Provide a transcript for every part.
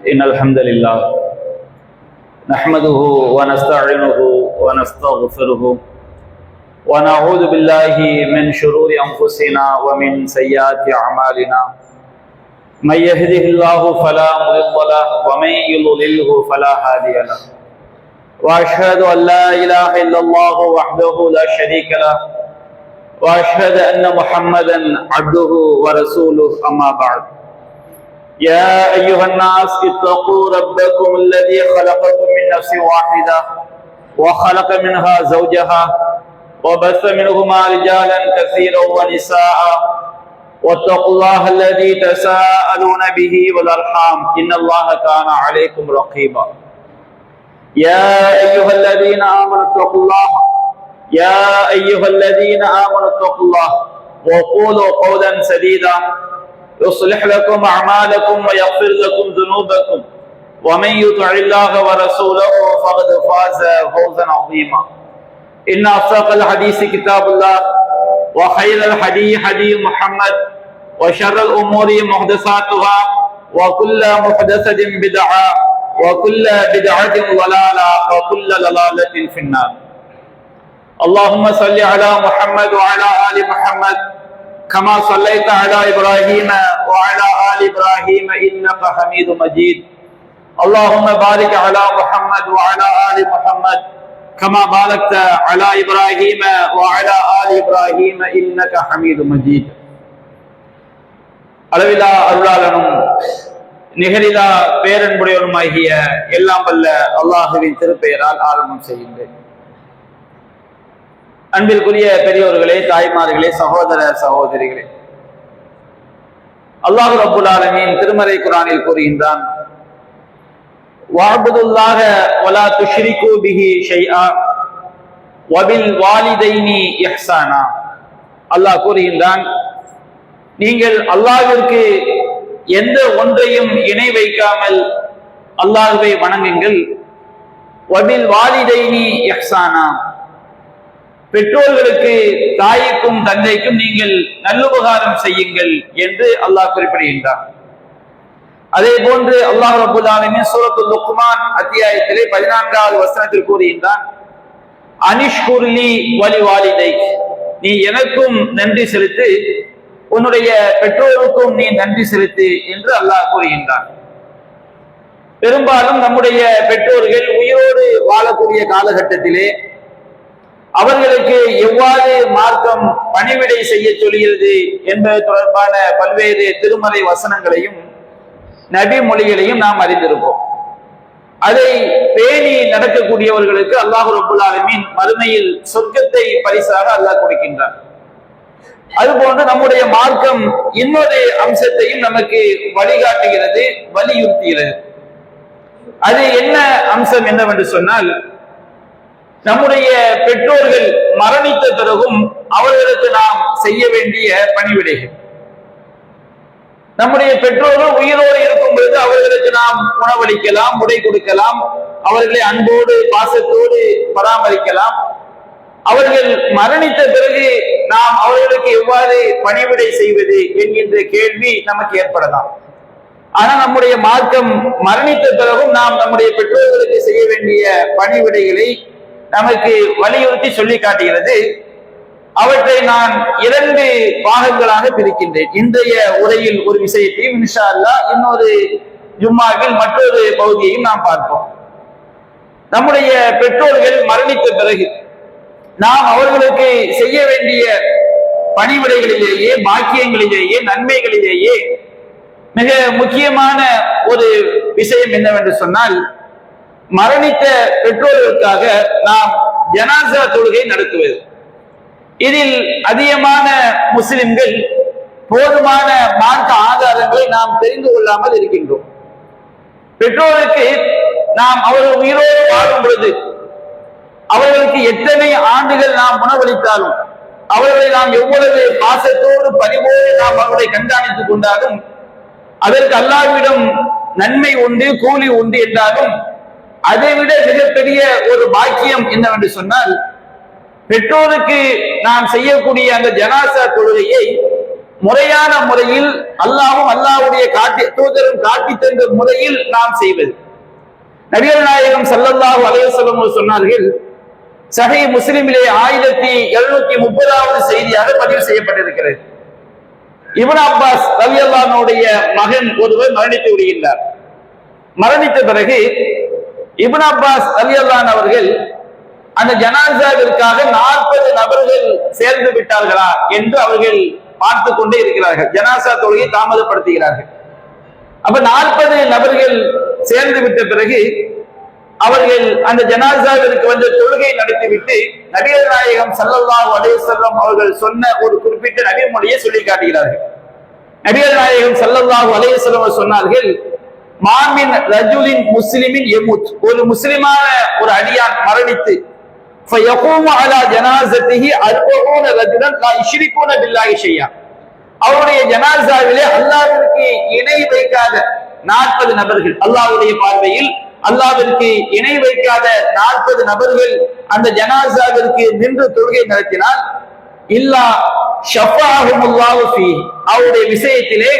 إن الحمد لله نحمده ونستعينه ونستغفره ونعوذ بالله من شرور أنفسنا ومن سيئات أعمالنا من يهده الله فلا مضل له ومن يضلله فلا هادي له وأشهد أن لا إله إلا الله وحده لا شريك له وأشهد أن محمدا عبده ورسوله أما بعد يا أيها الناس اتقوا ربكم الذي خلقكم من نفس واحدة وخلق منها زوجها وبث منهما رجالا كثيرا ونساء واتقوا الله الذي تساءلون به والأرحام إن الله كان عليكم رقيبا يا أيها الذين آمنوا اتقوا الله وقولوا قولا سديدا يصلح لكم أعمالكم ويغفر لكم ذنوبكم ومن يطع الله ورسوله فقد فاز فوزا عظيما إن أصدق الحديث كتاب الله وخير الهدي هدي محمد وشر الأمور محدثاتها وكل محدثة بدعة وكل بدعة ضلالة وكل ضلالة في النار اللهم صل على محمد وعلى آل محمد كما صليت على إبراهيم وعلى آل إبراهيم إنك حميد مجيد اللهم بارك على محمد وعلى آل محمد كما باركت على إبراهيم وعلى آل إبراهيم إنك حميد مجيد அளவிலா அருளாளனும் நிகரிலா பேரன்புடையவனுமாகிய எல்லாம் வல்ல அல்லாஹுவின் திருப்பெயரால் ஆரம்பம் செய்கின்றேன். அன்பிற்குரிய பெரியோர்களே, தாய்மார்களே, சகோதர சகோதரிகளே, அல்லாஹ் ரப்புல் ஆலமீன் திருமறை குர்ஆனில் கூறுகின்றான், வஅபுதுல்லாஹ வலா துஷ்ரிகு பிஹி ஷைஆ வபில் வாலிதைனி இஹ்சானா. அல்லாஹ் கூறுகின்றான், நீங்கள் அல்லாஹ்விற்கு எந்த ஒன்றையும் இணை வைக்காமல் அல்லாஹ்வை வணங்குங்கள். வபில் வாலிதைனி இஹ்சானா, பெற்றோர்களுக்கு, தாய்க்கும் தந்தைக்கும் நீங்கள் நல்லுபகாரம் செய்யுங்கள் என்று அல்லாஹ் குறிப்பிடுகின்றார். அதே போன்று அல்லாஹ் ரப்பல் ஆலமீன் சூரத்துல் லுக்மான் அத்தியாயத்திலே 14வது வசனத்தில் கூறுகின்றான், அனிஷ்குர்லி வலி வாலிதைக், நீ எனக்கும் நன்றி செலுத்து, உன்னுடைய பெற்றோருக்கும் நீ நன்றி செலுத்து என்று அல்லாஹ் கூறுகின்றான். பெரும்பாலும் நம்முடைய பெற்றோர்கள் உயிரோடு வாழக்கூடிய காலகட்டத்திலே அவர்களுக்கு எவ்வாறு மார்க்கம் பணிவிடை செய்ய சொல்கிறது என்பது தொடர்பான பல்வேறு திருமறை வசனங்களையும் நபி மொழிகளையும் நாம் அறிந்திருப்போம். அதை பேணி நடக்கக்கூடியவர்களுக்கு அல்லாஹ் ரப்புல் ஆலமீன் மறுமையில் சொர்க்கத்தை பரிசாக அல்லாஹ் கொடுக்கின்றான். அதுபோன்று நம்முடைய மார்க்கம் இன்னொரு அம்சத்தையும் நமக்கு வழிகாட்டுகிறது, வலியுறுத்துகிறது. அது என்ன அம்சம் என்னவென்று சொன்னால், நம்முடைய பெற்றோர்கள் மரணித்த பிறகும் அவர்களுக்கு நாம் செய்ய வேண்டிய பணிவிடைகள். நம்முடைய பெற்றோர்கள் உயிரோடு இருக்கும் பொழுது அவர்களுக்கு நாம் உணவளிக்கலாம், உடை கொடுக்கலாம், அவர்களை அன்போடு பாசத்தோடு பராமரிக்கலாம். அவர்கள் மரணித்த பிறகு நாம் அவர்களுக்கு எவ்வாறு பணிவிடை செய்வது என்கின்ற கேள்வி நமக்கு ஏற்படலாம். ஆனா நம்முடைய மார்க்கம் மரணித்த பிறகும் நாம் நம்முடைய பெற்றோர்களுக்கு செய்ய வேண்டிய பணிவிடைகளை நமக்கு வலியுறுத்தி சொல்லி காட்டுகிறது. அவற்றை நான் 2 பாகங்களாக பிரிக்கின்றேன். இன்றைய உரையில் ஒரு விஷயத்தையும் இன்ஷா அல்லாஹ் இன்னொரு ஜும்மாவில் மற்றொரு பகுதியையும் நாம் பார்ப்போம். நம்முடைய பெற்றோர்கள் மரணித்த பிறகு நாம் அவர்களுக்கு செய்ய வேண்டிய பணிவிடைகளிலேயே, பாக்கியங்களிலேயே, நன்மைகளிலேயே மிக முக்கியமான ஒரு விஷயம் என்னவென்று சொன்னால், மரணித்த பெற்றோர்களுக்காக நாம் ஜனாசா தொழுகை நடத்துவது. இதில் அதிகமான முஸ்லிம்கள் போதுமான மார்க்க ஆதாரங்களை நாம் தெரிந்து கொள்ளாமல் இருக்கின்றோம். பெற்றோருக்கு நாம் அவர்கள் உயிரோடு வாழும் பொழுது அவர்களுக்கு எத்தனை ஆண்டுகள் நாம் உணவளித்தாலும், அவர்களை நாம் எவ்வளவு பாசத்தோடு பரிவோடு நாம் அவர்களை கண்காணித்துக் கொண்டாலும் அதற்கு அல்லாஹ்விடம் நன்மை உண்டு, கூலி உண்டு என்றாலும் அதைவிட மிகப்பெரிய ஒரு பாக்கியம் என்னவென்று சொன்னால், பெற்றோருக்கு நாம் செய்யக்கூடிய அந்த ஜனாசா தொழுகையை முறையான முறையில் அல்லாஹ்வும் அல்லாஹ்வுடைய தூதரும் காட்டி தந்த முறையில் நாம் செய்வது. நபிகள் நாயகம் ஸல்லல்லாஹு அலைஹி வஸல்லம் சொன்னார்கள், சஹீஹ் முஸ்லிமிலே 1730வது செய்தியாக பதிவு செய்யப்பட்டிருக்கிறது. இப்னு அப்பாஸ் ரலியல்லாஹு அன்ஹுடைய மகன் ஒருவர் மரணித்து விடுகின்றார். மரணித்த பிறகு இப்னு அப்பாஸ் ரலியல்லாஹு அன்ஹு அவர்கள் அந்த ஜனாசாவிற்காக 40 நபர்கள் சேர்ந்து விட்டார்களா என்று அவர்கள் பார்த்து கொண்டே இருக்கிறார்கள். ஜனாசா தொழுகை தாமதப்படுத்துகிறார்கள். அப்ப 40 நபர்கள் சேர்ந்து விட்ட பிறகு அவர்கள் அந்த ஜனாசாவிற்கு வந்து தொழுகை நடத்திவிட்டு நபிகள் நாயகம் ஸல்லல்லாஹு அலைஹி வஸல்லம் அவர்கள் சொன்ன ஒரு குறிப்பிட்ட நபிமொழியை சொல்லி காட்டுகிறார்கள். நபிகள் நாயகம் ஸல்லல்லாஹு அலைஹி வஸல்லம் சொன்னார்கள், மாமின் ரஜுலின் முஸ்லிமின் யமுத், ஒரு முஸ்லிமான ஒரு அடியான் மரணித்து فيقوم على جنازته 40 رجلا لا يشركون بالله شيئا, அவருடைய ஜனாசாவிலே அல்லாஹ்விற்கு இணை வைக்காத 40 நபர்கள், அல்லாஹ்வுடைய பார்வையில் அல்லாஹ்விற்கு இணை வைக்காத 40 நபர்கள் அந்த ஜனாசாவிற்கு நின்று தொழுகை நடத்தினால் இல்லா ஷஃபாஹுமுல்லாஹு ஃபீஹி, அவருடைய விஷயத்திலே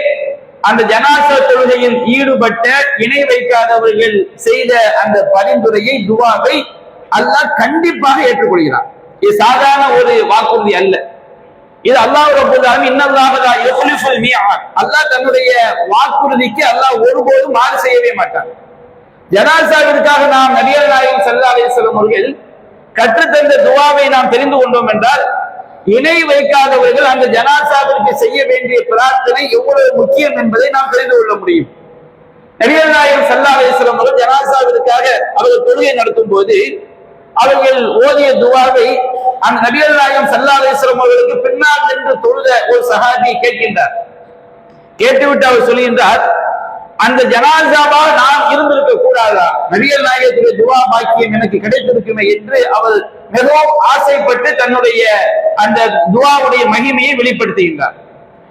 அந்த ஜனாசா தொழுகையில் ஈடுபட்ட இணை வைக்காதவர்கள் செய்த அந்த பரிந்துரையை துவாவை அல்லாஹ் கண்டிப்பாக ஏற்றுக்கொள்கிறார். இது சாதாரண ஒரு வாக்குறுதி அல்ல. இது அல்லாஹ் ரப்பல் ஆலமீன் இன்னல்லாஹ லா யுக்லிஃபுல் மிஆத், அல்லாஹ் தன்னுடைய வாக்குறுதிக்கு அல்லாஹ் ஒருபோதும் மாறு செய்யவே மாட்டார். ஜனாசாவிற்காக நாம் நபிகள் நாயகம் ஸல்லல்லாஹு அலைஹி வஸல்லம் அவர்கள் கற்றுத்தந்த துவாவை நாம் தெரிந்து கொண்டோம் என்றால், இணை வைக்காதவர்கள் அந்த ஜனாசாவிற்கு செய்ய வேண்டிய பிரார்த்தனை எவ்வளவு முக்கியம் என்பதை நாம் தெரிந்து கொள்ள முடியும். நபிகள் நாயகம் ஸல்லல்லாஹு அலைஹி வஸல்லம் அவர்கள் ஜனாசாவிற்காக அவர்கள் தொழுகை நடத்தும் போது அவர்கள் ஓதிய துவாவை அந்த நபிகள் நாயகம் ஸல்லல்லாஹு அலைஹி வஸல்லம் அவர்களுக்கு பின்னால் நின்று தொழுத ஒரு சஹாபி கேட்கின்றார். கேட்டுவிட்டு அவர் சொல்கின்றார், அந்த ஜனாசாவாக நான் இருந்திருக்க கூடாதா, நபிகள் நாயகத்துடைய துவா பாக்கியம் எனக்கு கிடைத்திருக்குமே என்று அவர் மிகவும் ஆசைப்பட்டு தன்னுடைய அந்த துவாவுடைய மகிமையை வெளிப்படுத்துகின்றார்.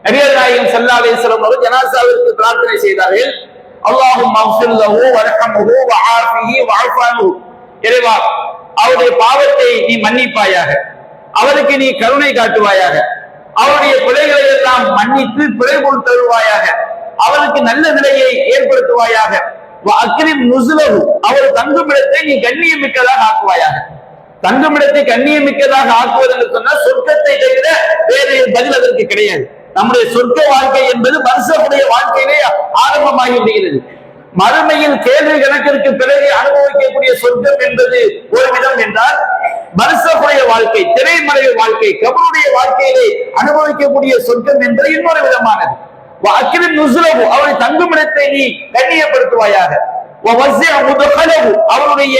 நபிகள் நாயகம் ஸல்லல்லாஹு அலைஹி வஸல்லம் அவர்கள் ஜனாசாவிற்கு பிரார்த்தனை செய்தார்கள், அல்லாஹும்ம அஃபிர் லஹு வர்ஹம்ஹு வஆஃபிஹி வஅஃபு அன்ஹு, இறைவா அவருடைய பாவத்தை நீ மன்னிப்பாயாக, அவருக்கு நீ கருணை காட்டுவாயாக, அவருடைய பிழைகளை எல்லாம் மன்னித்து பிழை பொருள் தருவாயாக, அவருக்கு நல்ல நிலையை ஏற்படுத்துவாயாக, அக்ரிம் நுஸுலஹு, அவர் தங்குமிடத்தை நீ கண்ணியமிக்கதாக ஆக்குவாயாக. தங்குமிடத்தை கண்ணியமிக்கதாக ஆக்குவது என்று சொன்னால் சொர்க்கத்தை தவிர வேறு பதில் அதற்கு கிடையாது. நம்முடைய சொர்க்க வாழ்க்கை என்பது மனுஷனுடைய வாழ்க்கையிலே ஆரம்பமாகி விடுகிறது. மறுமையில் கேள்வி கணக்கிற்கு பிறகு அனுபவிக்கக்கூடிய சொர்க்கம் என்பது ஒரு விதம் என்றால், மனுஷனுடைய வாழ்க்கை, திரைமறைவு வாழ்க்கை, கபருடைய வாழ்க்கையிலே அனுபவிக்கக்கூடிய சொர்க்கம் என்பது இன்னொரு விதமானது. அக்ரிம் நுஸுலஹு, அவருடைய தங்குமிடத்தை நீ கண்ணியப்படுத்துவாயாக, அவருடைய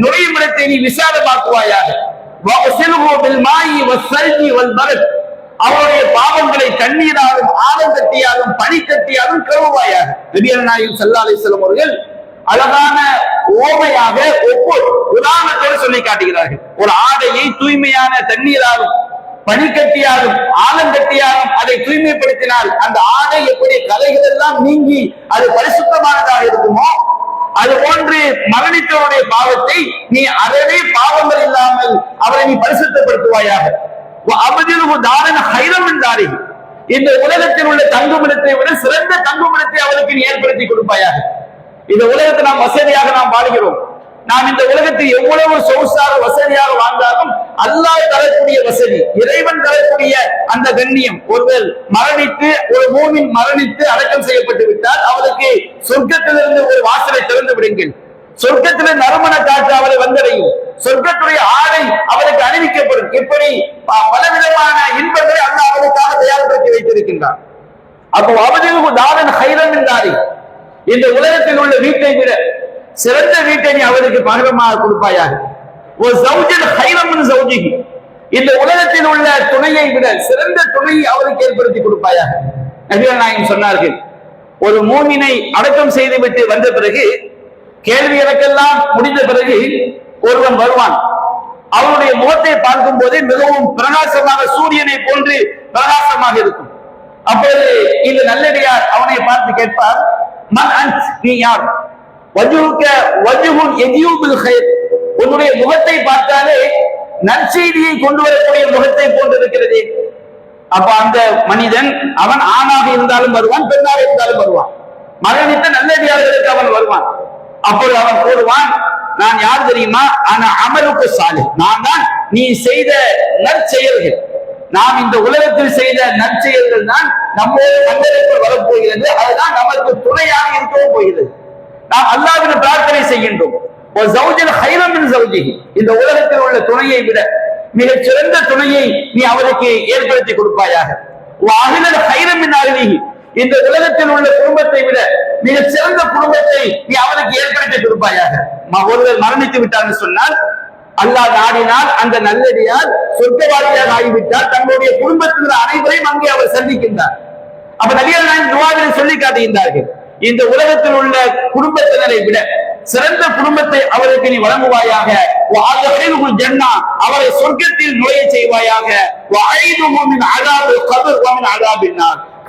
நுழையுமிடத்தை நீ விசாலமாக்குவாயாக, அவருடைய பாவங்களை தண்ணீராலும் ஆலங்கட்டியாலும் பனிக்கட்டியாலும் கழுவாயாக. நபிகள் நாயகம் ஸல்லல்லாஹு அலைஹி வஸல்லம் அவர்கள் அழகான ஓமையாக உதாரணத்தோடு சொல்லி காட்டுகிறார்கள். ஒரு ஆடையை தூய்மையான தண்ணீராலும் பனிக்கட்டியாலும் ஆலங்கட்டியாலும் அதை தூய்மைப்படுத்தினால் அந்த ஆடை எப்படி கலைகள் எல்லாம் நீங்கி அது பரிசுத்தமானதாக இருக்குமோ, அது போன்று மரணித்தவருடைய பாவத்தை நீ அறவே பாவங்கள் இல்லாமல் அவரை நீ பரிசுத்தப்படுத்துவாயாக. இந்த உலகத்தில் உள்ள தங்குமிடத்தை விட சிறந்த தங்குமிடத்தை அவருக்கு நீ ஏற்படுத்தி கொடுப்பாயாக. இந்த உலகத்தை நாம் வசதியாக நாம் வாழ்கிறோம். நாம் இந்த உலகத்தை எவ்வளவு சொகுசாக வசதியாக வாழ்ந்தாலும் அல்லாஹ் தரக்கூடிய வசதி, இறைவன் தரக்கூடிய அந்த கண்ணியம், ஒருவர் மரணித்து ஒரு மூமின் மரணித்து அடக்கம் செய்யப்பட்டு விட்டால் அவருக்கு சொர்க்கத்திலிருந்து ஒரு வாசலை திறந்து விடுங்கள். சொர்க்கத்திலிருந்து நறுமண காற்று அவரை வந்தடையும். சொர்க்கத்துடைய ஆடை அவருக்கு அணிவிக்கப்படும். இப்படி பலவிதமான இன்பங்களை அல்லாஹ் அவருக்காக தயார்படுத்தி வைத்திருக்கின்றார். அப்போ அவதிகு தாரன் ஹைரம் என்றாரி, இந்த உலகத்தில் உள்ள வீட்டை விட சிறந்த வீட்டை நீ அவருக்கு பகரமாக கொடுப்பாயாக. ஒரு ஜௌஜன் ஹைரம் ஜௌஜிகி, இந்த உலகத்தில் உள்ள துணையை விட சிறந்த துணையை அவருக்கு ஏற்படுத்தி கொடுப்பாயாக. நபிகள் நாயகம் சொன்னார்கள், ஒரு மூமினை அடக்கம் செய்துவிட்டு வந்த பிறகு கேள்வி எனக்கெல்லாம் முடிந்த பிறகு ஒருவன் வருவான். அவனுடைய முகத்தை பார்க்கும் போதே மிகவும் பிரகாசமாக சூரியனை போன்று பிரகாசமாக இருக்கும். அப்போது இந்த நல்லடியார் அவனை பார்த்து கேட்பார், மன் அன்த், நீ யார்? உன்னுடைய முகத்தை பார்த்தாலே நற்செய்தியை கொண்டு வரக்கூடிய முகத்தை போன்று இருக்கிறது. அப்ப அந்த மனிதன் அவன் ஆணாக இருந்தாலும் வருவான், பெண்ணாக இருந்தாலும் வருவான். மரணித்த நல்லடியார்களுக்கு அவன் வருவான். அப்பொழுது அவன் கூறுவான், நான் யார் தெரியுமா? ஆனா அமலுக்கு சாலி, நான் தான் நீ செய்த நற்செயல்கள், நாம் இந்த உலகத்தில் செய்த நற்செயல்கள் தான் நம்மோடு மண்டலத்தில் வரப்போகிறது. அதுதான் நமக்கு துணையாக இருக்கவும் போகிறது. நாம் அல்லாஹ்விடம் பிரார்த்தனை செய்கின்றோம், இந்த உலகத்தில் உள்ள துணையை விட மிகச் சிறந்த துணையை நீ அவருக்கு ஏற்படுத்தி கொடுப்பாயாக. இந்த உலகத்தில் உள்ள குடும்பத்தை விட மிகச் சிறந்த குடும்பத்தை நீ அவனுக்கு ஏற்படுத்தி கொடுப்பாயாக. ஒருவர் மரணித்து விட்டான்னு சொன்னால், அல்லாஹ் நாடினால் அந்த நல்லடியார் சொர்க்கவாதியாக ஆகிவிட்டால் தன்னுடைய குடும்பத்தில் அனைவரையும் அங்கே அவர் சந்திக்கின்றார். அப்ப நபிகள் நாயகம் துஆவிலே சொல்லி காட்டுகின்றார்கள், இந்த உலகத்தில் உள்ள குடும்பத்தினரை விட சிறந்த குடும்பத்தை அவருக்கு நீ வழங்குவாயாக. அவரை சொர்க்கத்தில் நுழைய செய்வாயாக.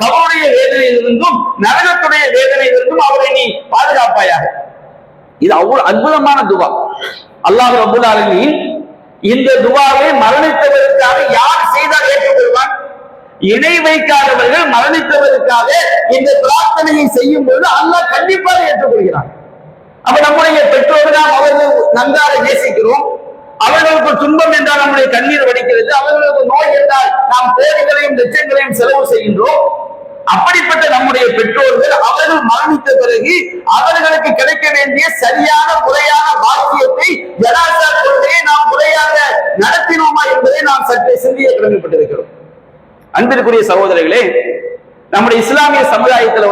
கபருடைய வேதனையிலிருந்தும் நரகத்துடைய வேதனையிலிருந்தும் அவரை நீ பாதுகாப்பாயாக. இது அவ்வளவு அற்புதமான துவா. அல்லாஹ் ரப்பல் ஆலமீன் இந்த துவாவை மரணித்தவருக்காக யார் செய்தால் ஏற்றுக்கொள்வான்? இணை வைக்காதவர்கள் மரணித்தவருக்காக இந்த பிரார்த்தனையை செய்யும் பொழுது அல்லாஹ் கண்டிப்பாக ஏற்றுக்கொள்கிறான். அப்ப நம்முடைய பெற்றோர்கள் நாம் அவர்கள் நன்றாக நேசிக்கிறோம், அவர்களுக்கு துன்பம் என்றால் நம்முடைய கண்ணீர் வடிக்கிறது, அவர்களுக்கு நோய் என்றால் நாம் கோடிகளையும் லட்சங்களையும் செலவு செய்கின்றோம். அப்படிப்பட்ட நம்முடைய பெற்றோர்கள் அவர்கள் மரணித்த பிறகு அவர்களுக்கு கிடைக்க வேண்டிய சரியான முறையான பாக்கியத்தை ஜனாஸா கொள்கையை நாம் முறையாக நடத்தினோமா என்பதை நாம் சற்றே சிந்திய கடமைப்பட்டிருக்கிறோம். அன்பிற்குரிய சகோதரர்களே, நம்முடைய இஸ்லாமிய சமுதாயத்துல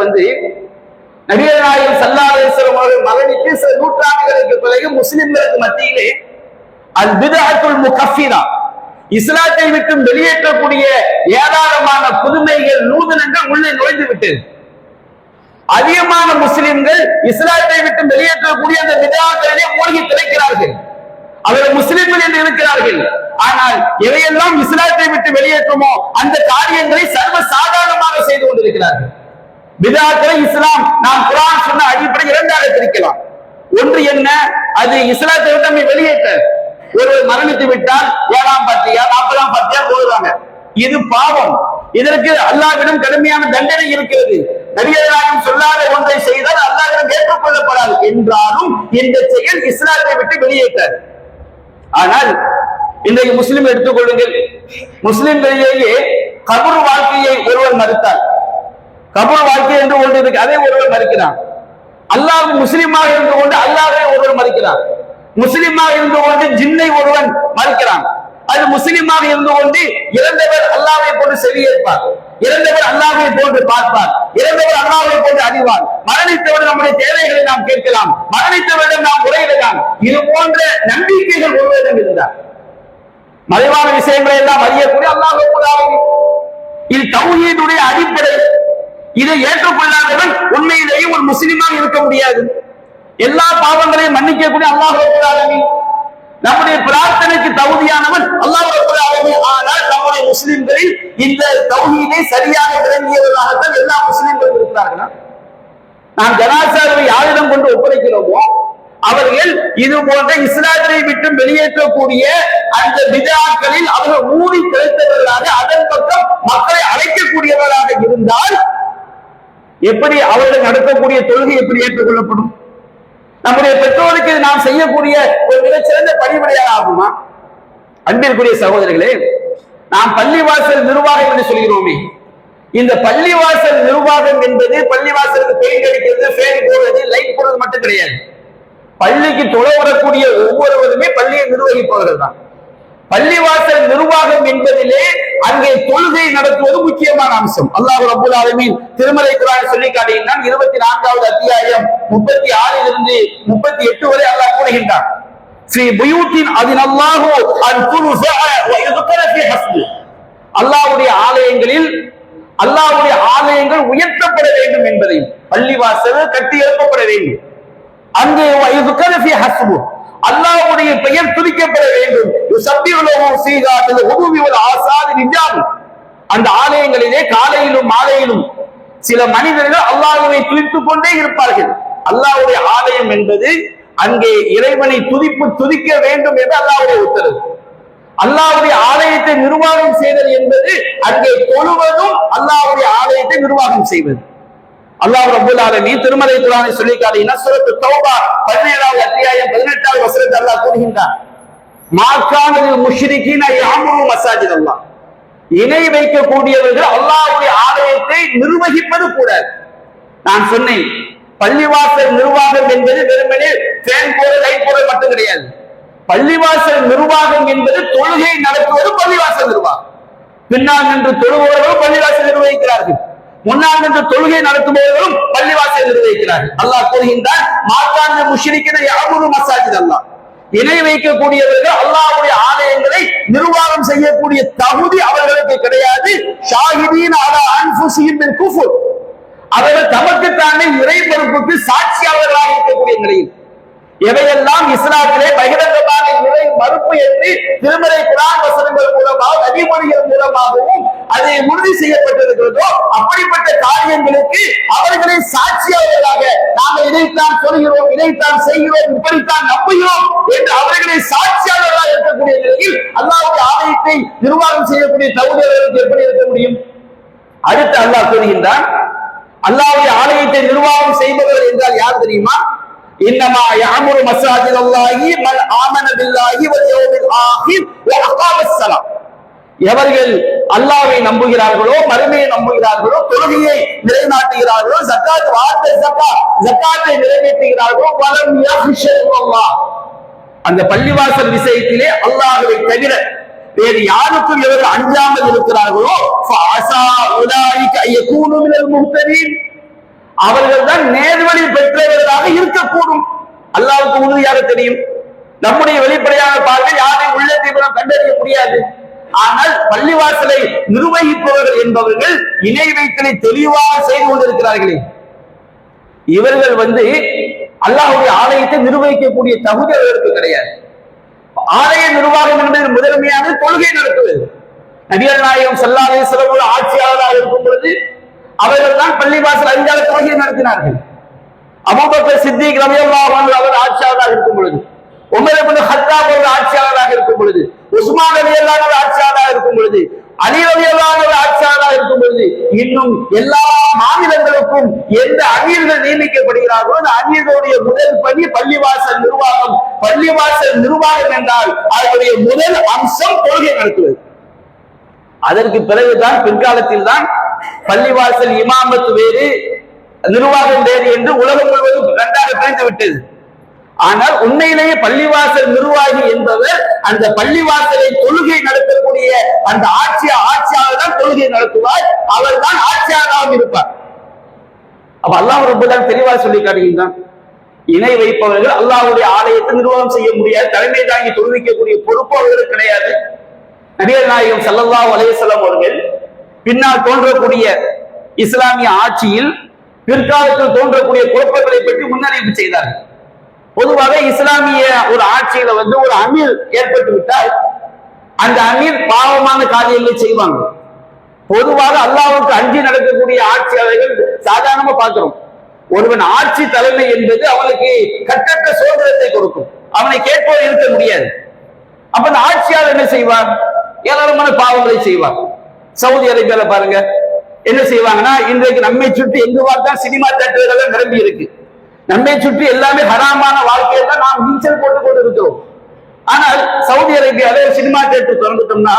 நபிகள் நாயகம் ஸல்லல்லாஹு அலைஹி வஸல்லம் அவர்கள் மரணித்து சில நூற்றாண்டுகளுக்கு பிறகு முஸ்லிம்களுக்கு மத்தியிலே அல் பித்அத்துல் முகஃபிரா, இஸ்லாத்தை விட்டு வெளியேற்றக்கூடிய ஏராளமான புதுமைகள் நூதனங்கள் உள்ளே நுழைந்து விட்டது. அதிகமான முஸ்லிம்கள் இஸ்லாத்தை விட்டு வெளியேற்றக்கூடிய அந்த பித்அத்திலே மூழ்கி திளைக்கிறார்கள். அவர்கள் முஸ்லிம்கள் என்று இருக்கிறார்கள். ஆனால் எவையெல்லாம் இஸ்லாத்தை விட்டு வெளியேற்றுமோ அந்த காரியங்களை சர்வ சாதாரணமாக செய்து கொண்டிருக்கிறார்கள். பித்அத்தை இஸ்லாம் நாம் குர்ஆன் சொன்ன அடிப்படை இரண்டாக பிரிக்கலாம். ஒன்று என்ன? அது இஸ்லாத்தை விட்டு நம்மை வெளியேற்ற. ஒருவர் மரணித்து விட்டால் 7ஆம் பத்தியா 40ஆம் பத்தியா போடுவாங்க. இது பாவம். இதற்கு அல்லாஹ்விடம் கடுமையான தண்டனை இருக்கிறது. நபிகள் நாயகம் சொல்லாத ஒன்றை செய்தால் அல்லாஹ்விடம் ஏற்றுக்கொள்ளப்படாது என்றாலும் இந்த செயல் இஸ்லாத்தை விட்டு வெளியேற்றாது. ஆனால் இன்றைக்கு முஸ்லிம் எடுத்துக்கொள்ளுங்கள், முஸ்லிம்களிலேயே கபர் வாழ்க்கையை ஒருவர் மறுத்தார். கபர் வாழ்க்கை என்று ஒன்று இருக்கு, அதை ஒருவர் மறுக்கிறார். அல்லாஹ் முஸ்லிமாக இருந்து கொண்டு அல்லாஹ்வை ஒருவர் மறுக்கிறார். முஸ்லிமாக இருந்து கொண்டு ஜின்னை ஒருவன் மறுக்கிறான். அது முஸ்லிமாக இருந்து கொண்டு இறந்தவர் அல்லாஹ்வை போன்று செவியேற்பார், இறந்தவர் அல்லாஹ்வை போன்று பார்ப்பார், இறந்தவர் அல்லாஹ்வை போன்று அறிவார். மரணித்தவர் நம்முடைய தேவைகளை நாம் கேட்கலாம், மரணித்தவரிடம் நாம் உரையிடலாம். இது போன்ற நம்பிக்கைகள் ஒருவரிடம் இருந்தார். மறைவான விஷயங்களை எல்லாம் அறியக்கூடிய அல்லாஹ் ரப்பல் ஆலமீன், இது தௌஹீதுடைய அடிப்படை. இதை ஏற்றுக்கொள்ளாதவன் உண்மையிலேயே ஒரு முஸ்லிமாக இருக்க முடியாது. எல்லா பாவங்களையும் மன்னிக்கக்கூடிய அல்லாஹ் ரப்பல் ஆலமீன், நம்முடைய பிரார்த்தனைக்கு தகுதியானவன் அல்லாஹ் ரப்பல் ஆலமீன். ஆனால் நம்முடைய முஸ்லிம்களில் இந்த தௌஹீதை சரியாக விளங்கியவர்களாகத்தான் எல்லா முஸ்லிம்களும் இருக்கிறார்களா? நாம் ஜனாஸாவை யாரிடம் கொண்டு ஒப்படைக்கிறோமோ அவர்கள் இது போன்ற இஸ்லாத்தை விட்டு வெளியேற்றக்கூடிய அந்த பித்அத்களில் அவர்கள் ஊறி திளைத்தவர்களாக அதன் பக்கம் மக்களை அழைக்கக்கூடியவர்களாக இருந்தால் எப்படி அவர்கள் நடக்கக்கூடிய தொழுகை எப்படி ஏற்றுக்கொள்ளப்படும்? நம்முடைய பெற்றோருக்கு நாம் செய்யக்கூடிய ஒரு மிகச்சிறந்த பணிவிடையாக ஆகுமா? அன்பிற்குரிய சகோதரர்களே, நாம் பள்ளிவாசல் நிர்வாகம் என்று சொல்கிறோமே, இந்த பள்ளிவாசல் நிர்வாகம் என்பது பள்ளிவாசலுக்கு பெயிண்ட் அடிக்கிறது, ஃபேன் போடுறது, லைட் போடுறது மட்டும் கிடையாது. பள்ளிக்கு தொலை வரக்கூடிய ஒவ்வொருவருமே பள்ளியை நிர்வகிப்பவர்கள் தான். பள்ளிவாசல் நிர்வாகம் என்பதிலே அங்கே தொழுகை நடத்துவது முக்கியமான அம்சம். அல்லாஹ் ரப்பல் ஆலமீன் திருமறை குர்ஆனில் சொல்லி காட்டுகின்றான். 24வது அத்தியாயம் 36 38 வரை அல்லாஹ் கூறுகின்றான், ஃபீ புயூத்தின் அதினல்லாஹு அன் துர்ஃபஅ வ யுذكر ஃபீ ஹஸ்பு, அல்லாஹ்வுடைய ஆலயங்களில் அல்லாஹ்வுடைய ஆலயங்கள் உயர்த்தப்பட வேண்டும் என்பதையும் பள்ளிவாசல் கட்டி எழுப்பப்பட வேண்டும். அங்கே வ யுذكر ஃபீ ஹஸ்பு, அல்லாஹ்வுடைய பெயர் துதிக்கப்பட வேண்டும். அந்த ஆலயங்களிலே காலையிலும் மாலையிலும் சில மனிதர்கள் அல்லாஹ்வை துதித்துக் கொண்டே இருப்பார்கள். அல்லாஹ்வுடைய ஆலயம் என்பது அங்கே இறைவனை துதிக்க வேண்டும் என்று அல்லாஹ்வுடைய உத்தரவு. அல்லாஹ்வுடைய ஆலயத்தை நிர்வாகம் செய்தல் என்பது அங்கே தொழுவதும் அல்லாஹ்வுடைய ஆலயத்தை நிர்வாகம் செய்வது. அல்லாஹ் ரப்பல் ஆலமீன் திருமறை குர்ஆனை சொல்லி காட்டினா சூரத்து தௌபா 17வது அத்தியாயம் 18வது வசனத்தில் அல்லாஹ் கூறுகின்றார், மாக்கானல் முஷ்ரிகீன யஅமுரு மசாஜித் அல்லாஹ், இணை வைக்கக்கூடியவர்கள் அல்லாஹ்வுடைய ஆலயத்தை நிர்வகிப்பது கூடாது. நான் சொன்னேன், பள்ளிவாசல் நிர்வாகம் என்பது வெறுமனே ஃபேன் போட லைட் போட மட்டும் கிடையாது. பள்ளிவாசல் நிர்வாகம் என்பது தொழுகை நடத்துவது பள்ளிவாசல் நிர்வாகம். பின்னால் நின்று தொழுபவர்களும் பள்ளிவாசல் நிர்வகிக்கிறார்கள், முன்னால் நின்று தொழுகை நடத்துபவர்களும் பள்ளிவாசல் நிர்வகிக்கிறார்கள். அல்லாஹ் கூறுகின்றான், மாக்கான முஷ்ரிகீன யஅமுரு மசாஜித் அல்லாஹ், இணை வைக்கக்கூடியவர்கள் அல்லாஹ்வுடைய ஆலயங்களை நிர்வாகம் செய்யக்கூடிய தகுதி அவர்களுக்கு கிடையாது. ஷாஹிதீன் அலா அன்ஃபுஸிஹிம் பில் குஃப்ர், அவர்கள் தமக்குத்தானே இறை பொறுப்புக்கு சாட்சியாளர்களாக இருக்கக்கூடிய நிலையில் எவையெல்லாம் இஸ்லாத்திலே பகிரங்கமான இறை மறுப்பு என்று திருமறை குர்ஆன் வசனங்கள் மூலமாக நபிமொழிகள் மூலமாகவும் அதை உறுதி செய்யப்பட்டிருக்கிறதோ அப்படிப்பட்ட காரியங்களுக்கு அவர்களை சாட்சியாளர்களாக நாங்கள் இதைத்தான் சொல்கிறோம், இதைத்தான் செய்கிறோம், இப்படித்தான் நம்புகிறோம் என்று அவர்களை சாட்சியாளர்களாக இருக்கக்கூடிய நிலையில் அல்லாஹ்வுடைய ஆலயத்தை நிர்வாகம் செய்யக்கூடிய தகுதியாளர்களுக்கு எப்படி இருக்க முடியும்? அடுத்து அல்லாஹ் கூறுகின்றான், அல்லாஹ்வுடைய ஆலயத்தை நிர்வாகம் செய்பவர்கள் என்றால் யார் தெரியுமா? இன்னமா யஅமுரு மசாஜித் அல்லாஹி மன் ஆமன பில்லாஹி வல் யௌமில் ஆகிர் வ அகாமஸ் ஸலாம், எவர்கள் அல்லாஹ்வை நம்புகிறார்களோ, மறுமையை நம்புகிறார்களோ, தொழுகையை நிலைநாட்டுகிறார்களோ, ஜகாத்தை நிறைவேற்றுகிறார்களோ, வலம் யஹ்ஷல்லாஹ், அந்த பள்ளிவாசல் விஷயத்திலே அல்லாஹ்வை தவிர வேறு யாருக்கும் இவர்கள் அஞ்சாமல் இருக்கிறார்களோ, ஃபஅஸா உலாயிக யகூனு மினல் முஹ்ததீன், அவர்கள் தான் நேர்வழி பெற்றவர்களாக இருக்கக்கூடும். அல்லாஹ்வுக்கு உறுதியாக தெரியும். நம்முடைய வெளிப்படையான பார்வை யாரையும் உள்ளத்தை கண்டறிய முடியாது. ஆனால் பள்ளிவாசலை நிர்வகிப்பவர்கள் என்பவர்கள் இணை வைத்தலை தெளிவாக செய்து கொண்டிருக்கிறார்களே, இவர்கள் அல்லாஹ்வுடைய ஆலயத்தை நிர்வகிக்கக்கூடிய தகுதி அவர்களுக்கு கிடையாது. ஆலய நிர்வாகம் என்பது முதன்மையான தொழுகை நடத்துவது. நபிகள் நாயகம் ஸல்லல்லாஹு அலைஹி வஸல்லம் ஆட்சியாளராக இருக்கும் பொழுது அவர்கள் தான் பள்ளிவாசல் அஞ்சால தொழுகை நடத்தினார்கள். அபூபக்கர் சித்திக் ரலியல்லாஹு அன்ஹு அவர் ஆட்சியாளராக இருக்கும் பொழுது, உமர் இப்னு கத்தாப் அவர்கள் ஆட்சியாளராக இருக்கும் பொழுது, உஸ்மான் ரலியல்லாஹு அன்ஹு ஆட்சியாளராக இருக்கும் பொழுது, அலி ரலியல்லாஹு அன்ஹு ஆட்சியாளராக இருக்கும் பொழுது, இன்னும் எல்லா மாநிலங்களுக்கும் எந்த அமீர்கள் நியமிக்கப்படுகிறார்களோ அந்த அமீர்களுடைய முதல் பணி பள்ளிவாசல் நிர்வாகம். பள்ளிவாசல் நிர்வாகம் என்றால் அதனுடைய முதல் அம்சம் தொழுகை நடத்துவது. அதற்கு பிறகுதான் பிற்காலத்தில் தான் பள்ளிவாசல் இமாமத்து வேறு, நிர்வாகம் வேறு என்று உலகம் முழுவதும் இரண்டாக பிரிந்து விட்டது. ஆனால் உண்மையிலேயே பள்ளிவாசல் நிர்வாகி என்பவர் அந்த பள்ளிவாசலை தொழுகை நடத்தக்கூடிய அந்த ஆட்சியாளர் தான் தொழுகை நடத்துவார், அவர் தான் ஆட்சியாளராக இருப்பார். அப்ப அல்லாஹ் ரப்பல் தெளிவாக சொல்லி காட்டுகின்றான், இணை வைப்பவர்கள் அல்லாஹ்வுடைய ஆலயத்தை நிர்வாகம் செய்ய முடியாது, தலைமை தாங்கி தொழுவிக்கக்கூடிய பொறுப்பு அவர்களுக்கு கிடையாது. நபிகள் நாயகம் ஸல்லல்லாஹு அலைஹி வஸல்லம் அவர்கள் பின்னால் தோன்றக்கூடிய இஸ்லாமிய ஆட்சியில் பிற்காலத்தில் தோன்றக்கூடிய குழப்பங்களை பற்றி முன்னறிவிப்பு செய்தார்கள். பொதுவாக இஸ்லாமிய ஒரு ஆட்சியில ஒரு அமீர் ஏற்பட்டு விட்டால் அந்த அமீர் பாவமான காரியங்களை செய்வாங்க. பொதுவாக அல்லாஹ்வுக்கு அஞ்சி நடக்கக்கூடிய ஆட்சியாளர்கள் சாதாரணமா பார்க்கிறோம். ஒருவன் ஆட்சி தலைமை என்பது அவனுக்கு கட்டற்ற சுதந்திரத்தை கொடுக்கும், அவனை கேட்பவர் இருக்க முடியாது. அப்ப அந்த ஆட்சியாளர் என்ன செய்வார்? ஏராளமான பாவங்களை செய்வார். சவுதி அரேபியால பாருங்க என்ன செய்வாங்கன்னா, இன்றைக்கு நம்மை சுற்றி எங்கு பார்த்தா சினிமா தேட்டர்கள் நிரம்பி இருக்கு. நம்மை சுற்றி எல்லாமே ஹராமான வாழ்க்கையை தான் நாம் நீச்சல் போட்டுக் கொண்டு இருக்கிறோம். ஆனால் சவுதி அரேபியால சினிமா தேட்டர் திறந்துட்டோம்னா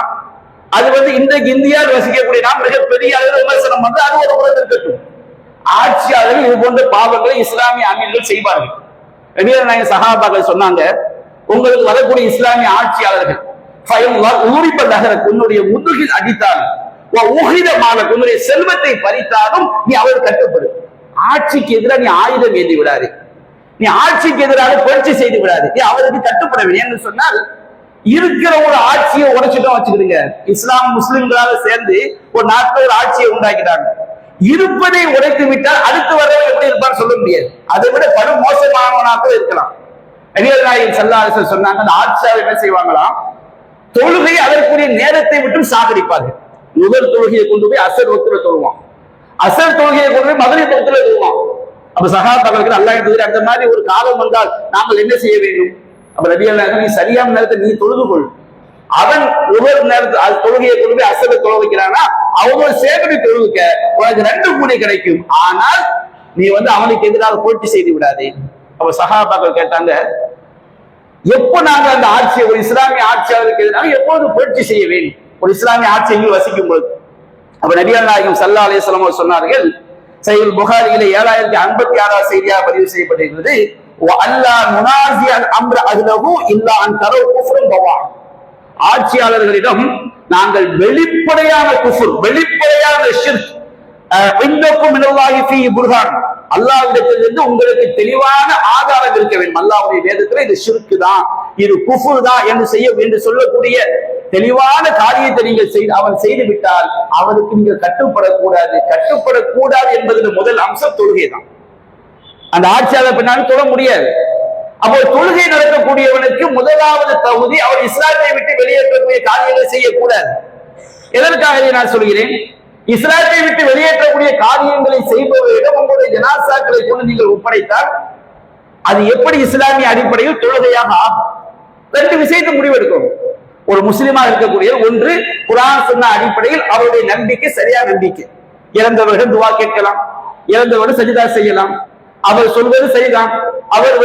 அது இன்றைக்கு இந்தியாவில் வசிக்கக்கூடிய நாம் மிகப்பெரிய அளவில் விமர்சனம் அது ஒரு புறம் இருக்கட்டும். ஆட்சியாளர்கள் இது போன்ற பாவங்களை இஸ்லாமிய அமீர்கள் செய்வார்கள். நபிகள் நாயகம் சஹாபாக்கள் சொன்னாங்க, உங்களுக்கு வரக்கூடிய இஸ்லாமிய ஆட்சியாளர்கள் உன்னுடைய முதுகில் அடித்தாலும் உன்னுடைய செல்வத்தை பறித்தாலும் நீ அவர் கட்டுப்படு. ஆட்சிக்கு எதிராக நீ ஆயுதம் ஏந்தி விடாது, நீ ஆட்சிக்கு எதிராக புரட்சி செய்து விடாது, நீ அவருக்கு கட்டுப்பட வேண்டும் என்று சொன்னால் இருக்கிற ஒரு ஆட்சியை உடைச்சிட்டோம் வச்சுக்கிடுங்க. இஸ்லாம் முஸ்லிம்களாக சேர்ந்து ஒரு நாட்டில் ஒரு ஆட்சியை உண்டாக்கிட்டாங்க. இருப்பதை உடைத்து விட்டால் அடுத்து வரவன் எப்படி இருப்பான்னு சொல்ல முடியாது. அதை விட படும் மோசமானவனாக இருக்கலாம். நபிகள் நாயகம் ஸல்லல்லாஹு அலைஹி வஸல்லம் சொன்னாங்க, அந்த ஆட்சியாளர் என்ன செய்வாங்களாம், தொழுகை அதற்குரிய நேரத்தை விட்டு சாகடிப்பார்கள். முதல் தொழுகையை கொண்டு போய் அசர் வக்துல தொழுவான், அசர் தொழுகையை கொண்டு போய் மக்ரிப் வக்துல தொழுவான். அப்ப சஹாபாக்களுக்கு அல்லாஹ் தெரியும் அந்த மாதிரி ஒரு காலம் வந்தால் நாங்கள் என்ன செய்ய வேண்டும்? அப்ப நபிகள் நாயகம், நீ சரியான நேரத்தை நீ தொழுது கொள், அவன் ஒவ்வொரு நேரத்தில் தொழுகையை கொண்டு போய் அசலை தொலை வைக்கிறானா அவங்க சேர்ந்து தொழுவிக்க உனக்கு 2 கூலி கிடைக்கும். ஆனால் நீ அவனுக்கு எதிராக போட்டி செய்து விடாதே. அப்ப சஹாபாக்கள் கேட்டாங்க, எப்போ நாங்க அந்த ஆட்சியை ஒரு இஸ்லாமிய ஆட்சியாளருக்கு எதிராக எப்போது புரட்சி செய்ய வேண்டும் ஒரு இஸ்லாமிய ஆட்சியை வசிக்கும் பொழுது? அப்ப நபிகள் நாயகம் ஸல்லல்லாஹு அலைஹி வஸல்லம் அவர்கள் சொன்னார்கள், சஹீஹ் புகாரியிலே 7056வது செய்தியாக பதிவு செய்யப்பட்டிருக்கிறது, வஅல்லா முனாஸிஅல் அம்ர அஹ்லஹு இல்லா அன் தரவு குஃப்ரன் பவா. ஆட்சியாளர்களிடம் நாங்கள் வெளிப்படையான குஃப்ர், வெளிப்படையான ஷிர்க், இந்தக்கும் மினல்லாஹி ஃபீ புர்ஹான், அல்லாஹ்விடத்திலிருந்து உங்களுக்கு தெளிவான ஆதாரம் இருக்க வேண்டும். அல்லாஹ்வுடைய வேதத்துல இது ஷிர்க் தான், இது குஃப்ர் தான் என்று சொல்லக்கூடிய தெளிவான காரியத்தை நீங்கள் அவன் செய்து விட்டால் அவனுக்கு நீங்கள் கட்டுப்படக்கூடாது. கட்டுப்படக்கூடாது என்பதில் முதல் அம்சம் தொழுகை தான். அந்த ஆட்சியாளர் பின்னாலும் தொழ முடியாது. அப்போ தொழுகை நடக்கக்கூடியவனுக்கு முதலாவது தகுதி அவன் இஸ்லாத்தை விட்டு வெளியேற்றக்கூடிய காரியங்களை செய்யக்கூடாது. எதற்காக நான் சொல்கிறேன்? இஸ்லாத்தை விட்டு வெளியேற்றக்கூடிய காரியங்களை செய்பவரிடம் உங்களுடைய ஜனாசாக்களை கொண்டு நீங்கள் ஒப்படைத்தால் அது எப்படி இஸ்லாமிய அடிப்படையில் தொழுகையாக ஆகும்? 2 விஷயத்தை முடிவெடுக்கும். ஒரு முஸ்லிமாக இருக்கக்கூடிய ஒன்று, குர்ஆன் சுன்னா அடிப்படையில் அவருடைய நம்பிக்கை சரியான நம்பிக்கை. இறந்தவர்கள் துவா கேட்கலாம், இறந்தவர்கள் சஜிதா செய்யலாம், அவர் சொல்வது சரிதான், அவர்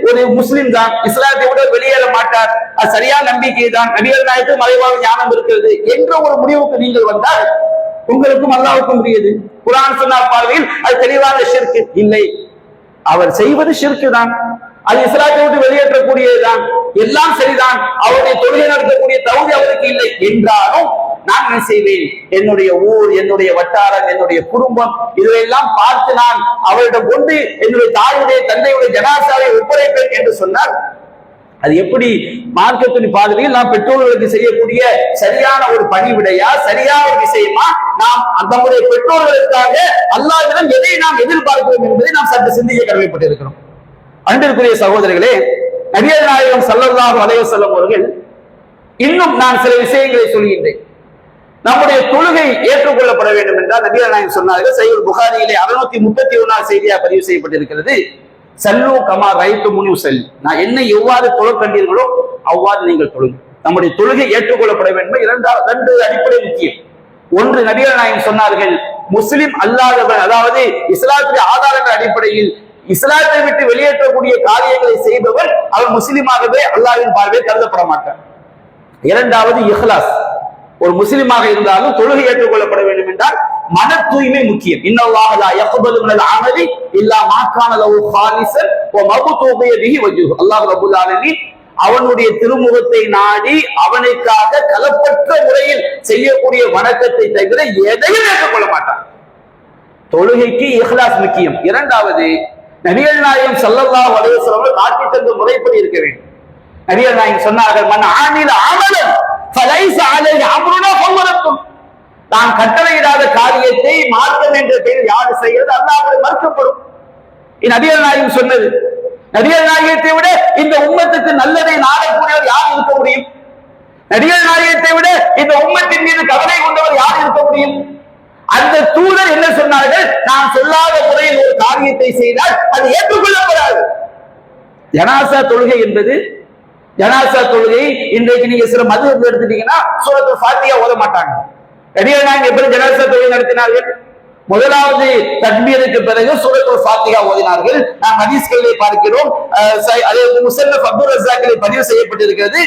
ஒரு முஸ்லிம் தான், இஸ்லாத்தை விட வெளியேற மாட்டார், அது சரியான நம்பிக்கை தான், நபிகள் நாயகத்துக்கு மறைவாக ஞானம் இருக்கிறது என்ற ஒரு முடிவுக்கு நீங்கள் வந்தால் உங்களுக்கும் அல்லாஹ்வுக்கும் முடியுது. குர்ஆன் சுன்னா பார்வையில் அது தெளிவான ஷிர்க் இல்லை. அவர் செய்வது ஷிர்க் தான், அது இஸ்லாத்தை விட்டு வெளியேற்றக்கூடியதுதான், எல்லாம் சரிதான், அவருடைய தொழுகை நடத்தக்கூடிய தகுதி அவருக்கு இல்லை என்றாலும் நான் என்ன செய்வேன்? என்னுடைய ஊர், என்னுடைய வட்டாரம், என்னுடைய குடும்பம் இதையெல்லாம் பார்த்து நான் அவரிடம் கொண்டு என்னுடைய தாயுடைய தந்தையுடைய ஜனாசாவை ஒப்படைப்பேன் என்று சொன்னால் அது எப்படி மார்க்கத்தின் பாதையில் நாம் பெற்றோர்களுக்கு செய்யக்கூடிய சரியான ஒரு பணிவிடையா, சரியான ஒரு விஷயமா? நாம் நம்முடைய பெற்றோர்களுக்காக அல்லாஹ்விடம் எதை நாம் எதிர்பார்க்கிறோம் என்பதை நாம் சற்று சிந்திக்க கடமைப்பட்டிருக்கிறோம். அன்பிற்குரிய சகோதரர்களே, நபிகள் நாயகம் ஸல்லல்லாஹு அலைஹி வஸல்லம் அவர்கள் இன்னும் நான் சில விஷயங்களை சொல்கின்றேன். நம்முடைய தொழுகை ஏற்றுக்கொள்ளப்பட வேண்டும் என்றால் நபிகள் நாயகம் சொன்னார்கள், சஹீஹ் புகாரியிலே 631வது செய்தியாக பதிவு செய்யப்பட்டிருக்கிறது, சல்லு கமா ரைத்துமுனி உஸல்லி, நான் என்னை எவ்வாறு தொழ கண்டீர்களோ அவ்வாறு நீங்கள் தொழுங்க. நம்முடைய தொழுகை ஏற்றுக்கொள்ளப்பட வேண்டும். 2 அடிப்படை முக்கியம். ஒன்று, நபிகள் நாயகம் சொன்னார்கள், முஸ்லிம் அல்லாதவர், அதாவது இஸ்லாத்துடைய ஆதாரங்கள் அடிப்படையில் இஸ்லாத்தை விட்டு வெளியேற்றக்கூடிய காரியங்களை செய்பவர் அவர் முஸ்லிமாகவே அல்லாஹ்வின் பார்வையில் கருதப்பட மாட்டார். 2வது இஹ்லாஸ். ஒரு முஸ்லிமாக இருந்தாலும் தொழுகை ஏற்றுக்கொள்ளப்பட வேண்டும் என்றால் மன தூய்மை முக்கியம். இன்னல்லாஹ லா யக்பலு மினல் அமலி இல்லா மா கான லஹு காலிஸன் வ மப்தூபிய பிஹி வஜ்ஹு. அல்லாஹ் ரப்பல் ஆலமீன் அவனுடைய திருமுகத்தை நாடி அவனுக்காக கலப்பற்ற முறையில் செய்யக்கூடிய வணக்கத்தை தவிர எதையும் ஏற்றுக்கொள்ள மாட்டான். தொழுகைக்கு இஹ்லாஸ் முக்கியம். 2வது, நபிகள் நாயகம் ஸல்லல்லாஹு அலைஹி வஸல்லம் காட்டி தந்த முறைப்படி இருக்க வேண்டும். நபிகள் நாயகம் சொன்னார்கள், மன் ஆமில அமலன் ஃபலைஸ அலைஹி அம்ருனா ஃபஹுவ. நாம் கட்டளையிடாத காரியத்தை மார்க்கம் என்ற பெயரில் யார் செய்கிறது அல்லாஹ்விடம் மறுக்கப்படும். நபிகள் நாயகம் சொன்னது. நபிகள் நாயகத்தை விட இந்த உம்மத்துக்கு நல்லதை நாடக்கூடியவர் யார் இருக்க முடியும்? நபிகள் நாயகத்தை விட இந்த உம்மத்தின் மீது கவலை கொண்டவர் யார் இருக்க முடியும்? அந்த தூதர் என்ன சொன்னார்கள்? நான் சொல்லாத முறையில் ஒரு காரியத்தை செய்தால் அது ஏற்றுக்கொள்ளப்படாது. ஜனாசா தொழுகை என்பது, ஜனாசா தொழுகை இன்றைக்கு நீங்க சில மதுஹப் எடுத்துட்டீங்கன்னா சூரத்துல் ஃபாத்திஹா ஓத மாட்டாங்க. நபிகள் நாயகம் எப்படி ஜனாசா தொழுகை நடத்தினார்கள்? முதலாவது தக்பீருக்கு பிறகு சூரத்துல் ஃபாத்திஹா ஓதினார்கள். நாம் ஹதீஸ்களிலே பார்க்கிறோம். அதே முஸன்னஃப் அப்துர் ரஸாக்கிலே பதிவு செய்யப்பட்டிருக்கிறது.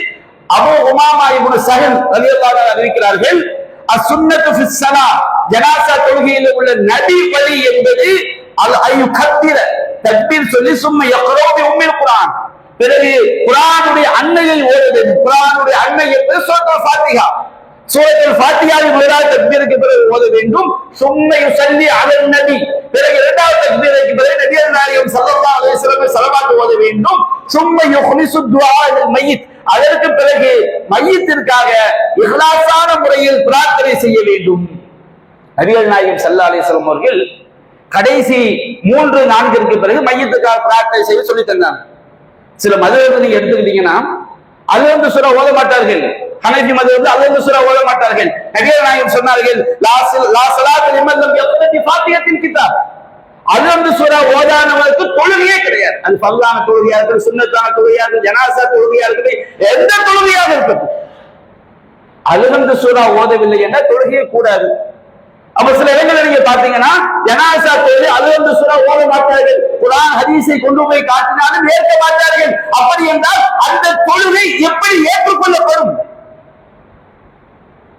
அபூ உமாமா இப்னு ஸஹல் ரலியல்லாஹு அன்ஹு அறிவிக்கிறார்கள், அஸ்ஸுன்னத்து ஃபிஸ் ஸலா, ஜனாசா தொழுகையில் உள்ள நபி வழி என்பது அல் அய்யுகத்திர, தக்பீர் சொல்லி சும்ம யக்ரா பி உம்மில் குர்ஆன், பிறகு குர்ஆனுடைய அன்னையை ஓத வேண்டும். குர்ஆனுடைய அன்னை என்பது சூரத்துல் ஃபாத்திஹா. சூரத்துல் ஃபாத்திஹாவை முதலாவது தக்பீருக்கு பிறகு ஓத வேண்டும். சும்ம யுஸல்லி அலன் நபி, பிறகு 2வது தக்பீருக்கு பிறகு நபிகள் நாயகம் ஸல்லல்லாஹு அலைஹி வஸல்லம் ஸலவாத் ஓத வேண்டும். சும்ம யுஹ்லிசு துஆ லில் மய்யித், அதற்கு பிறகு மையத்திற்காக இஹ்லாஸான முறையில் பிரார்த்தனை செய்ய வேண்டும். நபிகள் நாயகம் ஸல்லல்லாஹு அலைஹி வஸல்லம் அவர்கள் கடைசி 3-4 பிறகு மையத்துக்காக பிரார்த்தனை செய்ய சொல்லி தந்தாங்க. சில மதுஹப் நீங்க எடுத்துக்கிட்டீங்கன்னா அல் சூரா ஓத மாட்டார்கள். ஹனஃபி மதுஹப் அல் சூரா ஓத மாட்டார்கள். நபிகள் நாயகம் சொன்னார்கள், லா ஸலாத்த லிமன் லம் யக்ரா பி ஃபாத்திஹத்தில் கிதாப், அல் சூரா ஓதானவருக்கு தொழுகையே கிடையாது. அது ஃபர்லான தொழுகையா இருக்கட்டும், சுன்னத்தான தொழுகையா இருக்கட்டும், ஜனாசா தொழுகையா இருக்கட்டும், எந்த தொழுகையாக இருக்கட்டும், அல்ஹம்து சூரா ஓதவில்லை என்ற தொழுகையே கூடாது. அப்ப சில இடங்களில் நீங்க பாத்தீங்கன்னா ஜனாசா தொழுகை அல்ஹம்து சூரா ஓத மாட்டார்கள், குர்ஆன் ஹதீஸை கொண்டு போய் காட்டினாலும் ஏற்க மாட்டார்கள். அப்படி என்றால் அந்த தொழுகை எப்படி ஏற்றுக்கொள்ளப்படும்?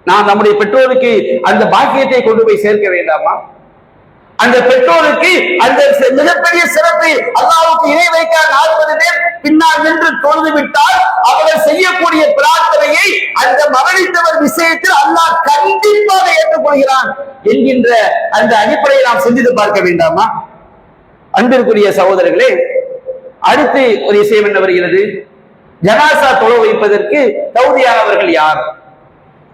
நான் நம்முடைய பெற்றோருக்கு அந்த பாக்கியத்தை கொண்டு போய் சேர்க்க வேண்டாமா? அந்த பெற்றோருக்கு அந்த மிகப்பெரிய சிறப்பை அல்லாஹ்வுக்கு இணை வைக்க 40 பேர் பின்னால் நின்று தொழுது விட்டால் அவர்கள் செய்யக்கூடிய பிரார்த்தனையை அந்த மரணித்தவர் விஷயத்தில் அல்லாஹ் கண்டிப்பாக ஏற்றுக்கொள்கிறான் என்கின்ற அந்த அடிப்படையை நாம் சிந்தித்து பார்க்க வேண்டாமா? அன்பிற்குரிய சகோதரர்களே, அடுத்து ஒரு விஷயம் என்ன வருகிறது? ஜனாசா தொழ வைப்பதற்கு தகுதியானவர்கள் யார்?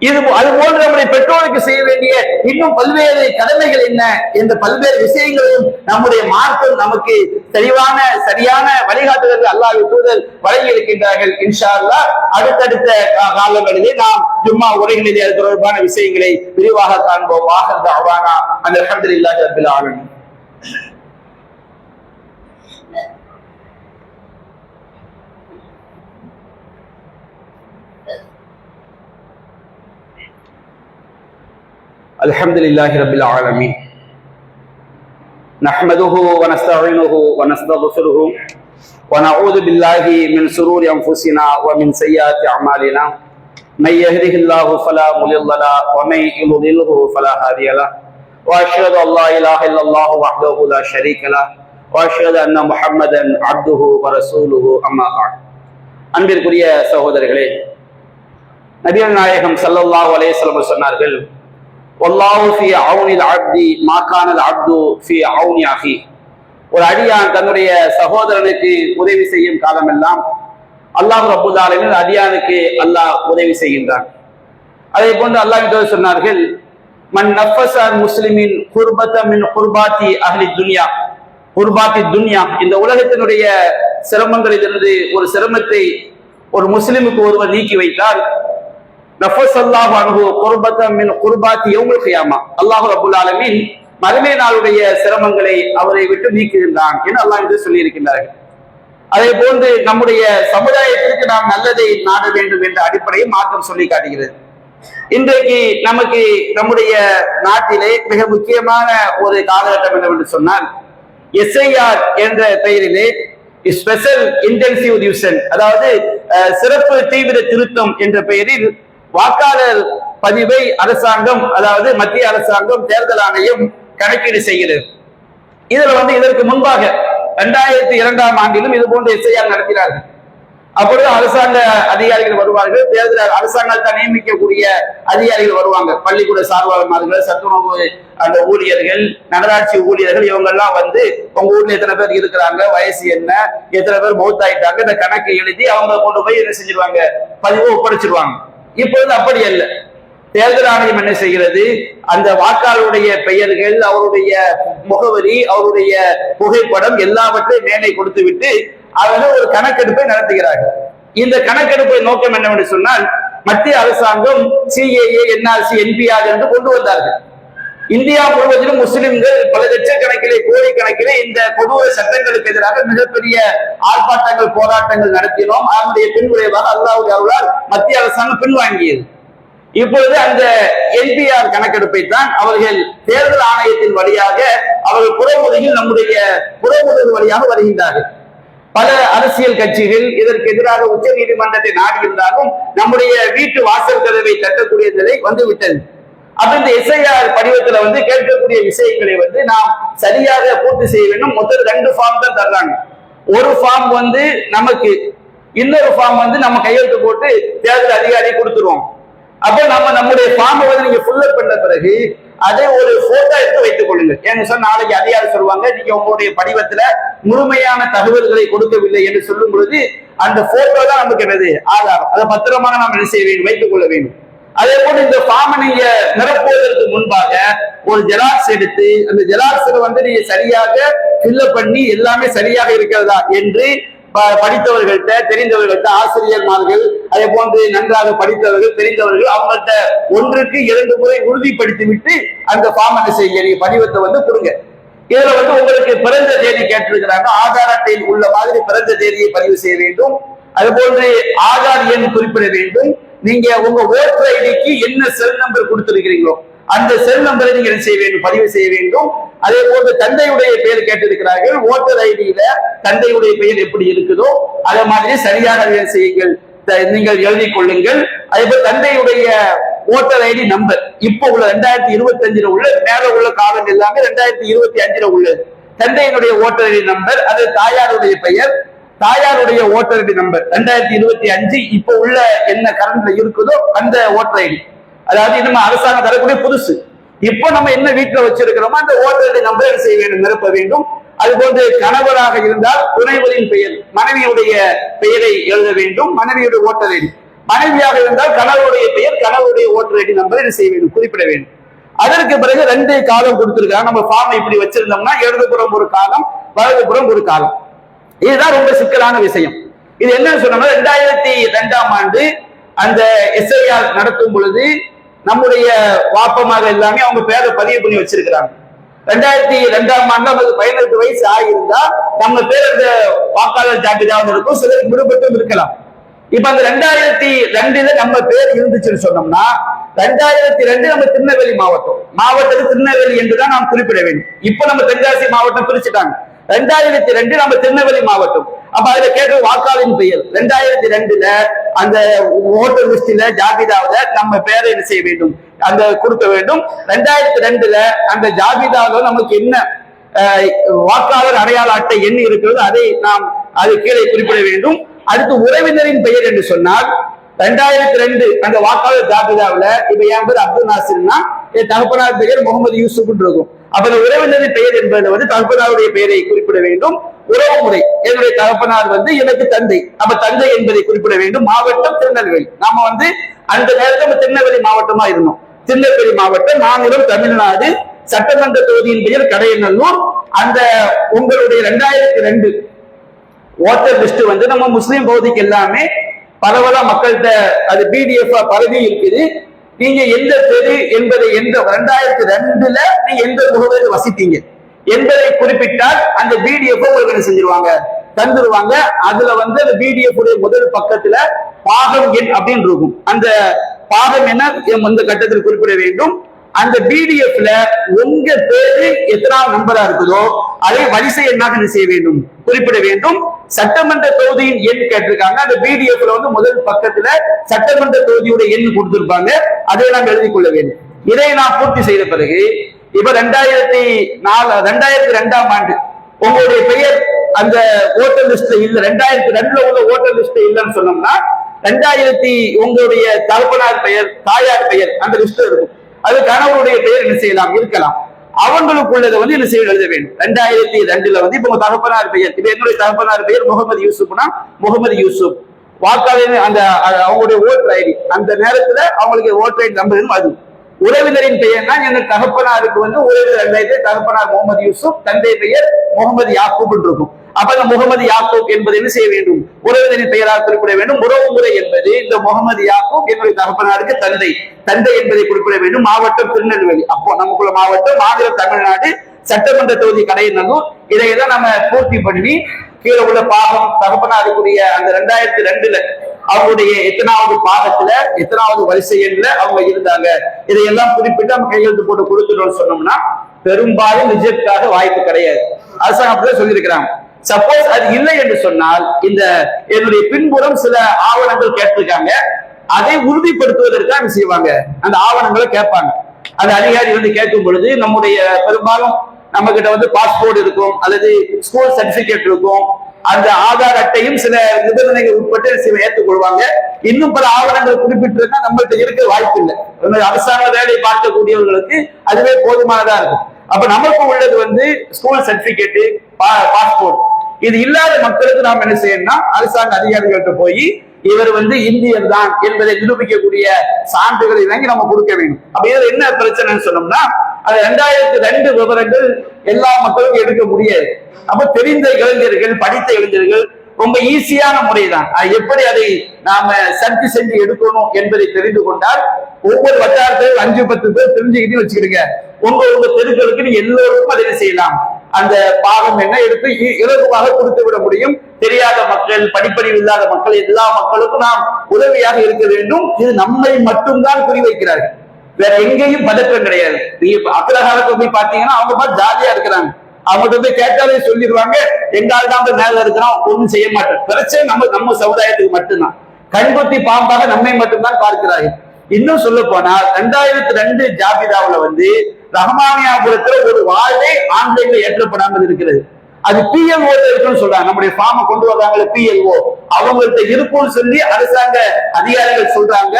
இது அது போன்ற நம்முடைய பெற்றோருக்கு செய்ய வேண்டிய இன்னும் பல்வேறு கடமைகள் என்ன என்ற பல்வேறு விஷயங்களையும் நம்முடைய மார்க்கம் நமக்கு தெளிவான சரியான வழிகாட்டுதல் அல்லாஹ்வின் தூதர் வழங்கி இருக்கின்றார்கள். இன்ஷா அல்லாஹ் அடுத்தடுத்த காலங்களிலே நாம் ஜும்மா உரைகளிலே அது தொடர்பான விஷயங்களை விரிவாக காண்போம். ஆஹிர் தஅவானா அல்ஹம்துலில்லாஹி ரப்பில் ஆலமீன். الحمد لله رب العالمين نحمده ونستعينه ونستغفره ونعوذ بالله من شرور انفسنا ومن سيئات اعمالنا من يهده الله فلا مضل له ومن يضلل فلا هادي له واشهد ان لا اله الا الله وحده لا شريك له واشهد ان محمدا عبده ورسوله اما بعد. அன்பிற்குரிய சகோதரர்களே, நபிகள் நாயகம் ஸல்லல்லாஹு அலைஹி வஸல்லம் சொன்னார்கள், வல்லாஹு ஃபீ அவுனில் அப்தி மா கானல் அப்து ஃபீ அவுனி அஹி. ஒரு அடியான் தன்னுடைய சகோதரனுக்கு உதவி செய்யும் காலமெல்லாம் அல்லாஹ் ரப்பல் ஆலமீன் அடியானுக்கு அல்லாஹ் உதவி செய்கின்றான். அதே போன்று அல்லாஹ் சொன்னார்கள், மன் நஃபஸ முஸ்லிமின் குர்பத மின் குர்பாத்தி அஹ்லி துன்யா. குர்பாத்தி துன்யா, இந்த உலகத்தினுடைய சிரமங்களிலிருந்து ஒரு சிரமத்தை ஒரு முஸ்லிமுக்கு ஒருவர் நீக்கி வைத்தால் நஃபஸல்லாஹு அன்ஹு குர்பத்தன் மின் குர்பாத்தி யௌமுல் கியாமா. அல்லாஹ் ரப்பல் ஆலமீன் மறுமை நாளுடைய சிரமங்களை அவரை விட்டு நீக்குகின்றான் என்று அல்லாஹ் என்று சொல்லி இருக்கின்றார்கள். அதே போன்று நம்முடைய சமுதாயத்திற்கு நாம் நல்லதை நாட வேண்டும் என்ற அடிப்படையில் மார்க்கம் சொல்லி காட்டுகிறது. இன்றைக்கு நமக்கு நம்முடைய நாட்டிலே மிக முக்கியமான ஒரு காலகட்டம் என்னவென்று சொன்னால், எஸ்ஐஆர் என்ற பெயரிலே ஸ்பெஷல் இன்டென்சிவ் ரிவிஷன், அதாவது சிறப்பு தீவிர திருத்தம் என்ற பெயரில் வாக்காளர் பதிவை அரசாங்கம், அதாவது மத்திய அரசாங்கம் தேர்தல் ஆணையம் கணக்கீடு செய்கிறது. இதுல இதற்கு முன்பாக 2002ஆம் ஆண்டிலும் இது போன்ற எஸ்ஐஆர் நடத்தினார்கள். அப்பொழுது அரசாங்க அதிகாரிகள் வருவார்கள், தேர்தல் அரசாங்கத்தை நியமிக்கக்கூடிய அதிகாரிகள் வருவாங்க, பள்ளிக்கூட சார்பாளர்கள், சத்துணவு அந்த ஊழியர்கள், நகராட்சி ஊழியர்கள், இவங்க எல்லாம் உங்க ஊர்ல எத்தனை பேர் இருக்கிறாங்க, வயசு என்ன, எத்தனை பேர் மௌத்தாயிட்டாங்க, இந்த கணக்கு எழுதி அவங்க கொண்டு போய் என்ன செஞ்சிருவாங்க, பதிவு ஒப்படைச்சிருவாங்க. இப்பொழுது அப்படி அல்ல. தேர்தல் ஆணையம் என்ன செய்கிறது, அந்த வாக்காளருடைய பெயர்கள், அவருடைய முகவரி, அவருடைய புகைப்படம் எல்லாவற்றையும் மேலே கொடுத்து விட்டு அவர்கள் ஒரு கணக்கெடுப்பை நடத்துகிறார்கள். இந்த கணக்கெடுப்பை நோக்கம் என்னவென்று சொன்னால், மத்திய அரசாங்கம் சிஏஏ, என்ஆர்சி, என்பிஆர் என்று கொண்டு வந்தார்கள். இந்தியா முழுவதிலும் முஸ்லிம்கள் பல லட்சக்கணக்கிலே, கோடிக்கணக்கிலே இந்த கொடூர சட்டங்களுக்கு எதிராக மிகப்பெரிய ஆர்ப்பாட்டங்கள், போராட்டங்கள் நடத்தினோம். அதனுடைய பின்விளைவாக அல்லாஹ்வுடைய அருளால் மத்திய அரசாங்கம் பின்வாங்கியது. இப்பொழுது அந்த என்பிஆர் கணக்கெடுப்பை தான் அவர்கள் தேர்தல் ஆணையத்தின் வழியாக அவர்கள் புறமுதுகில் நம்முடைய புறமுதுகு வழியாக வருகின்றார்கள். பல அரசியல் கட்சிகள் இதற்கு எதிராக உச்ச நீதிமன்றத்தை நாடியிருந்தாலும் நம்முடைய வீட்டு வாசல் கதவை தட்டக்கூடிய நிலை வந்துவிட்டது. அப்ப இந்த எஸ்ஐஆர் படிவத்துல கேட்கக்கூடிய விஷயங்களை நாம் சரியாக பூர்த்தி செய்ய வேண்டும். முதல் 2 ஃபார்ம் தான் தர்றாங்க. ஒரு ஃபார்ம் நமக்கு, இன்னொரு ஃபார்ம் நம்ம கையெழுத்து போட்டு தேர்தல் அதிகாரி கொடுத்துருவோம். அப்ப நம்முடைய ஃபார்மை நீங்க ஃபுல்லப் பண்ண பிறகு அதை ஒரு போட்டோ எடுத்து வைத்துக் கொள்ளுங்க. ஏன்னு சொன்னா நாளைக்கு அதிகாரி சொல்லுவாங்க, நீங்க உங்களுடைய படிவத்துல முழுமையான தகவல்களை கொடுக்கவில்லை என்று சொல்லும் பொழுது அந்த போட்டோ தான் நமக்கு என்னது ஆதாரம். அதை பத்திரமாக நாம் என்ன செய்ய வேண்டும், வைத்துக் கொள்ள வேண்டும். அதே போல இந்த ஃபார்மை நீங்க நிரப்புவதற்கு முன்பாக ஒரு ஜெராக்ஸ் எடுத்து அந்த ஜெராக்ஸ்ல நீங்க சரியாக ஃபில்லப் பண்ணி எல்லாமே சரியாக இருக்கிறதா என்று படித்தவர்கள்ட்ட, தெரிந்தவர்கள்ட்ட, ஆசிரியர்மார்கள், அதே போன்று நன்றாக படித்தவர்கள், தெரிந்தவர்கள், அவங்கள்ட்ட 1க்கு 2 முறை உறுதிப்படுத்தி விட்டு அந்த ஃபார்ம் என்ன செய்ய, நீங்க படிவத்தை கொடுங்க. இதுல உங்களுக்கு பிறந்த தேதி கேட்டிருக்கிறாங்க. ஆதார் அட்டையில் உள்ள மாதிரி பிறந்த தேதியை பதிவு செய்ய வேண்டும். அது போன்று ஆதார் எண் குறிப்பிட வேண்டும். நீங்க உங்க ஓட்டர் ஐடிக்கு என்ன செல் நம்பர் கொடுத்திருக்கிறீங்களோ அந்த செல் நம்பரை நீங்க என்ன செய்ய வேண்டும், பதிவு செய்ய வேண்டும். அதே போன்று தந்தையுடைய பெயர் கேட்டிருக்கிறார்கள். ஓட்டர் ஐடியில தந்தையுடைய பெயர் எப்படி இருக்குதோ அதே மாதிரி சரியான செய்யுங்கள், நீங்கள் எழுதிக் கொள்ளுங்கள். அதே போல் தந்தையுடைய ஓட்டர் ஐடி நம்பர் இப்போ உள்ள 2025 உள்ள மேல உள்ள காலம் எல்லாமே 2025 உள்ளது. தந்தையினுடைய ஓட்டர் ஐடி நம்பர், அது தாயாருடைய பெயர், தாயாருடைய ஓட்டர் ஐடி நம்பர் 2025 இப்போ உள்ள என்ன கரண்ட்ல இருக்குதோ அந்த ஓட்டர் ஐடி, அதாவது நம்ம அரசாங்கம் தரக்கூடிய புதுசு. இப்போ நம்ம என்ன வீட்டுல வச்சிருக்கிறோமோ அந்த ஓட்டர் ஐடி நம்பர் செய்ய வேண்டும், நிரப்ப வேண்டும். அதுபோன்று கணவராக இருந்தால் துணைவரின் பெயர், மனைவியுடைய பெயரை எழுத வேண்டும், மனைவியுடைய ஓட்டர் ஐடி. மனைவியாக இருந்தால் கணவருடைய பெயர், கணவருடைய ஓட்டர் ஐடி நம்பரை என்ன செய்ய வேண்டும், குறிப்பிட வேண்டும். அதற்கு பிறகு 2 காலம் கொடுத்திருக்காங்க. நம்ம ஃபார்ம் இப்படி வச்சிருந்தோம்னா இடதுபுறம் ஒரு காலம், வலதுபுறம் ஒரு காலம். இதுதான் ரொம்ப சிக்கலான விஷயம். இது என்னன்னு சொன்னோம்னா 2002ஆம் ஆண்டு அந்த SIR நடத்தும் பொழுது நம்முடைய வாப்பமாக எல்லாமே அவங்க பேரை பதிவு பண்ணி வச்சிருக்கிறாங்க. 2002ஆம் ஆண்டு நமக்கு 18 வயசு ஆகியிருந்தா நம்ம பேர் அந்த வாக்காளர் ஜாபிதாவும் இருக்கும், சிலருக்கு விடுபட்டும் இருக்கலாம். இப்ப அந்த 2002 நம்ம பேர் இருந்துச்சுன்னு சொன்னோம்னா 2002 நம்ம திருநெல்வேலி மாவட்டத்துக்கு திருநெல்வேலி என்றுதான் நாம் குறிப்பிட வேண்டும். இப்ப நம்ம தென்காசி மாவட்டம் பிரிச்சுட்டாங்க. 2002 நம்ம திருநெல்வேலி மாவட்டம். அப்ப அதுல கேட்ட வாக்காளரின் பெயர் 2002 அந்த ஓட்டர் லிஸ்ட்ல ஜாபிதாவில நம்ம பேரை என்ன செய்ய வேண்டும், அந்த கொடுக்க வேண்டும். 2002 அந்த ஜாபிதாவில் நமக்கு என்ன வாக்காளர் அடையாள அட்டை எண் இருக்கிறது அதை நாம் அது கீழே குறிப்பிட வேண்டும். அடுத்து உறவினரின் பெயர் என்று சொன்னால் 2002 அந்த வாக்காளர் ஜாபிதாவில் இப்ப என் பேர் அப்துல் நாசிர்னா என் தகப்பனார் பெயர் முகமது யூசுப் இருக்கும். அப்ப அந்த உறவினரின் பெயர் என்பது தகப்பனாருடைய பெயரை குறிப்பிட வேண்டும். உறவு முறை, என்னுடைய தகப்பனார் எனக்கு தந்தை, அப்ப தந்தை என்பதை குறிப்பிட வேண்டும். மாவட்டம் திருநெல்வேலி. நாம அந்த நேரத்தில் திருநெல்வேலி மாவட்டமா இருந்தோம். திருநெல்வேலி மாவட்டம், மாநிலம் தமிழ்நாடு, சட்டமன்ற தொகுதியின் பெயர் கடையநல்லூர். அந்த உங்களுடைய 2002 ஓட்டர் லிஸ்ட் நம்ம முஸ்லீம் பகுதிக்கு எல்லாமே பரவலா மக்கள்கிட்ட அது PDF பரவி இருக்குது. நீங்க எந்த தெரு என்பதை 2002 நீங்க எந்த முகவரியில் வசித்தீங்க என்பதை குறிப்பிட்டால் அந்த PDF உங்களுக்கு என்ன செஞ்சிருவாங்க, தந்துருவாங்க. அதுல அந்த PDF உடைய முதல் பக்கத்துல பாகம் எண் அப்படின்னு இருக்கும். அந்த பாகம் என்ன இந்த கட்டத்தில் குறிப்பிட வேண்டும். அந்த PDFல உங்க பேரு எத்தனாவது நம்பரா இருக்குதோ அதை வரிசை எண்ணாக செய்ய வேண்டும், குறிப்பிட வேண்டும். சட்டமன்ற தொகுதியின் எண் கேட்டிருக்காங்க. அந்த PDFல முதல் பக்கத்துல சட்டமன்ற தொகுதியோட எண் கொடுத்திருப்பாங்க, அதை நாம் எழுதி கொள்ள வேண்டும். இதை நாம் பூர்த்தி செய்த பிறகு இப்ப 2002ஆம் ஆண்டு உங்களுடைய பெயர் அந்த ஓட்டர் லிஸ்ட்ல இல்ல, 2002 உள்ள ஓட்டர் லிஸ்ட் இல்லைன்னு சொன்னோம்னா 2000 உங்களுடைய தகப்பனார் பெயர், தாயார் பெயர் அந்த லிஸ்ட்ல இருக்கும். அது கணவருடைய பெயர் என்ன செய்யலாம், இருக்கலாம். அவங்களுக்குள்ளதை என்ன செய்ய எழுத வேண்டும். 2002 இப்ப உங்க தகப்பனார் பெயர், இப்ப என்னுடைய தகப்பனார் பெயர் முகமது யூசுப்னா முகமது யூசுப். வாக்காளர் அந்த அவங்களுடைய ஓட்டர் ஐடி அந்த நேரத்துல அவங்களுக்கு ஓட்டர் ஐடி நம்பர். அது உறவினரின் பெயர்னா என் தகப்பனாருக்கு உறவினர் தகப்பனார் முகமது யூசுப், தந்தை பெயர் முகமது யாக்கூப் இருக்கும். அப்ப அந்த முகமது யாக்கூப் என்பது என்ன செய்ய வேண்டும், உறவினரின் பெயரால் குறிப்பிட வேண்டும். உறவு முறை என்பது இந்த முகமது யாக்கூப் என்னுடைய தகப்பனாருக்கு தந்தை, தந்தை என்பதை குறிப்பிட வேண்டும். மாவட்டம் திருநெல்வேலி, அப்போ நமக்குள்ள மாவட்டம், மாநிலம் தமிழ்நாடு, சட்டமன்ற தொகுதி கடையநல்லூர். இதையெல்லாம் நம்ம பூர்த்தி பண்ணி கீழே உள்ள பாகம் தகப்பனாருக்குரிய அந்த 2002 அவங்களுடைய எத்தனாவது பாகத்துல எத்தனாவது வரிசை எண்ல அவங்க இருந்தாங்க இதையெல்லாம் குறிப்பிட்டு நம்ம கையெழுத்து போட்டு கொடுத்துட்டோம்னு சொன்னோம்னா பெரும்பாலும் ரிஜெக்டாக வாய்ப்பு கிடையாது. அரசாங்கம் அப்படிதான் சொல்லியிருக்கிறாங்க. சப்போஸ் அது இல்லை என்று சொன்னால் இந்த என்னுடைய பின்புறம் சில ஆவணங்கள் கேட்டிருக்காங்க, அதை உறுதிப்படுத்துவதற்காக செய்வாங்க, அந்த ஆவணங்களை கேட்பாங்க. அந்த அதிகாரி கேட்கும் பொழுது நம்முடைய பெரும்பாலும் நம்ம கிட்ட பாஸ்போர்ட் இருக்கும் அல்லது ஸ்கூல் சர்டிபிகேட் இருக்கும், அந்த ஆதார் அட்டையும் சில நிபந்தனைகள் உட்பட்டு ஏற்றுக்கொள்வாங்க. இன்னும் பல ஆவணங்கள் குறிப்பிட்டிருந்தா நம்மள்கிட்ட இருக்க வாய்ப்பு இல்லை. அரசாங்க வேலை பார்க்கக்கூடியவர்களுக்கு அதுவே போதுமானதா இருக்கும். அப்ப நமக்கு உள்ளது ஸ்கூல் சர்டிபிகேட், பாஸ்போர்ட். இது இல்லாத மக்களுக்கு நாம் என்ன செய்யணும்னா அரசாங்க அதிகாரிகள்கிட்ட போய் இவர் இந்தியர் தான் என்பதை நிரூபிக்கக்கூடிய சான்றுகளை வாங்கி நம்ம கொடுக்க வேண்டும். அப்ப இதுல என்ன பிரச்சனைன்னு சொன்னோம்னா அது 2002 விவரங்கள் எல்லா மக்களுக்கும் எடுக்க முடியாது. அப்ப தெரிந்த இளைஞர்கள், படித்த இளைஞர்கள் ரொம்ப ஈஸியான முறைதான் எப்படி அதை நாம சர்ச் செஞ்சு எடுக்கணும் என்பதை தெரிந்து கொண்டால் ஒவ்வொரு வட்டாரத்திலும் 5-10 பேர் தெரிஞ்சுக்கிட்டு வச்சுக்கிடுங்க. உங்க தெருக்களுக்கு நீங்க எல்லோருக்கும் அதை செய்யலாம். அந்த பாகம் என்ன எடுத்து இலகுவாக கொடுத்து விட முடியும். தெரியாத மக்கள், படிப்பறிவு இல்லாத மக்கள், எல்லா மக்களுக்கும் நாம் உதவியாக இருக்க வேண்டும். இது நம்மை மட்டும்தான் குறிவைக்கிறார்கள், வேற எங்கேயும் பதற்றம் கிடையாது. நீங்க அக்ரஹாரத்தை போய் பாத்தீங்கன்னா அவங்க மாதிரி ஜாலியா இருக்கிறாங்க. அவங்க போய் கேட்டாலே சொல்லிடுவாங்க, எங்கால் தான் மேல இருக்கிறோம், ஒன்றும் செய்ய மாட்டோம். பிரச்சனை நம்ம சமுதாயத்துக்கு மட்டும்தான். கண்கொத்தி பாம்பாக நம்மை மட்டும்தான் பார்க்கிறார்கள். இன்னும் சொல்ல போனா 2002 ஜாபிதாவுல ரஹ்மானியாபுரத்துல ஒரு வாழ்வை ஆன்லைன்ல ஏற்றப்படாமல் இருக்கிறது. அது PLO இருக்குன்னு சொல்றாங்க. நம்முடைய ஃபார்மை கொண்டு வர்றாங்களே PLO, அவங்கள்ட்ட இருக்கும்னு சொல்லி அரசாங்க அதிகாரிகள் சொல்றாங்க.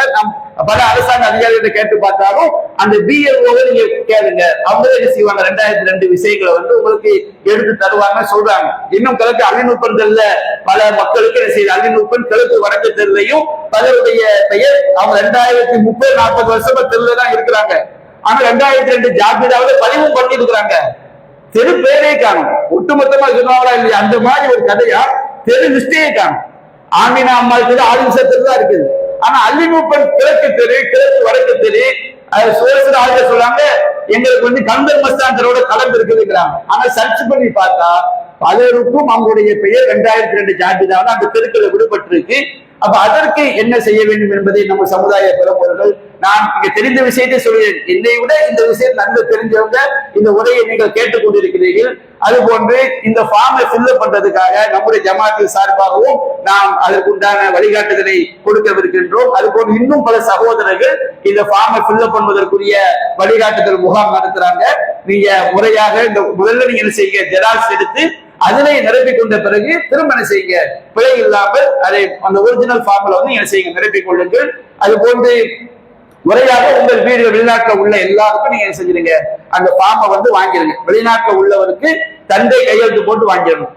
பல அரசாங்க அதிகாரிகளை கேட்டு பார்த்தாலும் அந்த BLO நீங்க கேளுங்க, அவங்க என்ன செய்வாங்க, 2002 விஷயங்களை உங்களுக்கு எடுத்து தருவாங்க சொல்றாங்க. இன்னும் கிழக்கு அலிநூப்பன்ல பல மக்களுக்கு என்ன செய்யுது, அலிநூப்பன் கிழக்கு வடக்கு தெருலையும் பலருடைய பெயர் அவங்க 2030-40 வருஷமா தெருல தான் இருக்கிறாங்க. ஆனா 2002 ஜாபிதாவில பதிவும் பண்ணி இருக்கிறாங்க. தெரு பேரே காணும். ஒட்டுமொத்தமா சொன்னாங்களா இல்லையா, அந்த மாதிரி ஒரு கதையா தெரு லிஸ்டே காணும். ஆமினா அம்மாள் தெரு ஆலிம்சா தெரு தான் இருக்குது. ஆனா அலிநூப்பன் கிழக்கு தெரு, கிழக்கு வடக்கு தெரு, சோழர் ஆளுநர் சொல்றாங்க எங்களுக்கு கந்தர் மஸ்தான் தெருவோட கலந்து இருக்குதுங்கிறாங்க. ஆனா சர்ச் பண்ணி பார்த்தா பலருக்கும் அவங்களுடைய பெயர் 2002 ஜாபிதாவில் அந்த தெருக்களை விடுபட்டிருக்கு. அப்ப அதற்கு என்ன செய்ய வேண்டும் என்பதை நம்ம சமுதாய பிரமுகர்கள், நான் இங்க தெரிந்த விஷயத்தை சொல்கிறேன், என்னை விட இந்த விஷயம் நன்கு தெரிஞ்சவங்க இந்த உரையை நீங்கள் கேட்டுக்கொண்டிருக்கிறீர்கள். அது போன்று இந்த ஃபார்மை ஃபில்அப் பண்றதுக்காக நம்முடைய ஜமாத்தில் சார்பாகவும் நாம் அதற்குண்டான வழிகாட்டுதலை கொடுக்கவிருக்கின்றோம். அது போன்று இன்னும் பல சகோதரர்கள் இந்த ஃபார்மை ஃபில்அப் பண்ணுவதற்குரிய வழிகாட்டுதல் முகாம் நடத்துறாங்க. நீங்க முறையாக இந்த முதல்ல நீங்க என்ன செய்யுங்க, ஜெராக்ஸ் எடுத்து அதனை நிரப்பிக் கொண்ட பிறகு திரும்ப என்ன செய்யுங்க, பிழை இல்லாமல் அதை அந்த ஒரிஜினல் ஃபார்ம்ல என்ன செய்யுங்க, நிரப்பிக் கொள்ளுங்கள். அது போன்று முறையாக உங்கள் வீடு வெளிநாட்டில் உள்ள எல்லாருக்கும் நீங்க என்ன செஞ்சிருங்க, அந்த ஃபார்மை வாங்கிருங்க. வெளிநாட்டில் உள்ளவருக்கு தந்தை கையெழுத்து போட்டு வாங்கிடணும்.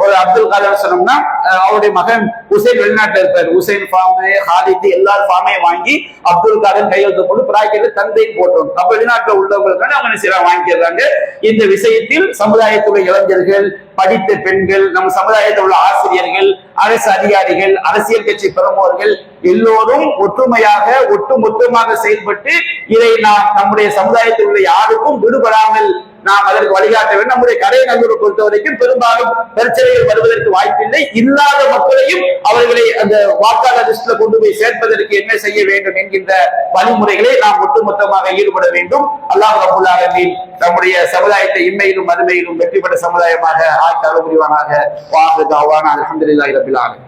ஒரு அப்துல் கலாம் சொன்னோம்னா அவருடைய மகன் ஹுசைன் வெளிநாட்டில் இருப்பார், ஹுசைன் ஃபார்மு, ஹாலித் எல்லா ஃபார்மையும் வாங்கி அப்துல் கலாம் கையெழுத்து போட்டு பிராக்கெட்ல தந்தையும் போட்டோம். அப்ப வெளிநாட்டில் உள்ளவங்களுக்கு அவங்க என்ன செய்யறாங்க, வாங்கிடுறாங்க. இந்த விஷயத்தில் சமுதாயத்துடைய இளைஞர்கள், படித்த பெண்கள், நம்ம சமுதாயத்தில் உள்ள ஆசிரியர்கள், அரசு அதிகாரிகள், அரசியல் கட்சி பிரமுகர்கள் எல்லோரும் ஒற்றுமையாக ஒட்டுமொத்தமாக செயல்பட்டு இதை நாம் நம்முடைய சமுதாயத்தில் உள்ள யாருக்கும் விடுபடாமல் நாம் அதற்கு வழிகாட்ட வேண்டும். நம்முடைய கடைநல்லூரை பொறுத்த வரைக்கும் பெரும்பாலும் பிரச்சனைகள் வருவதற்கு வாய்ப்பில்லை. இல்லாத மக்களையும் அவர்களை அந்த வாக்காளர் லிஸ்ட்ல கொண்டு போய் சேர்ப்பதற்கு என்ன செய்ய வேண்டும் என்கின்ற வழிமுறைகளை நாம் ஒட்டுமொத்தமாக ஈடுபட வேண்டும். அல்லாஹ் ரப்பல் ஆலமீன் நம்முடைய சமுதாயத்தை இம்மையிலும் மறுமையிலும் வெற்றி பெற்ற சமுதாயமாக ஆக்கி அருள் புரிவானாக. வாஹிரு தஅவானா அல்ஹம்துலில்லாஹி ரப்பில் ஆலமீன்.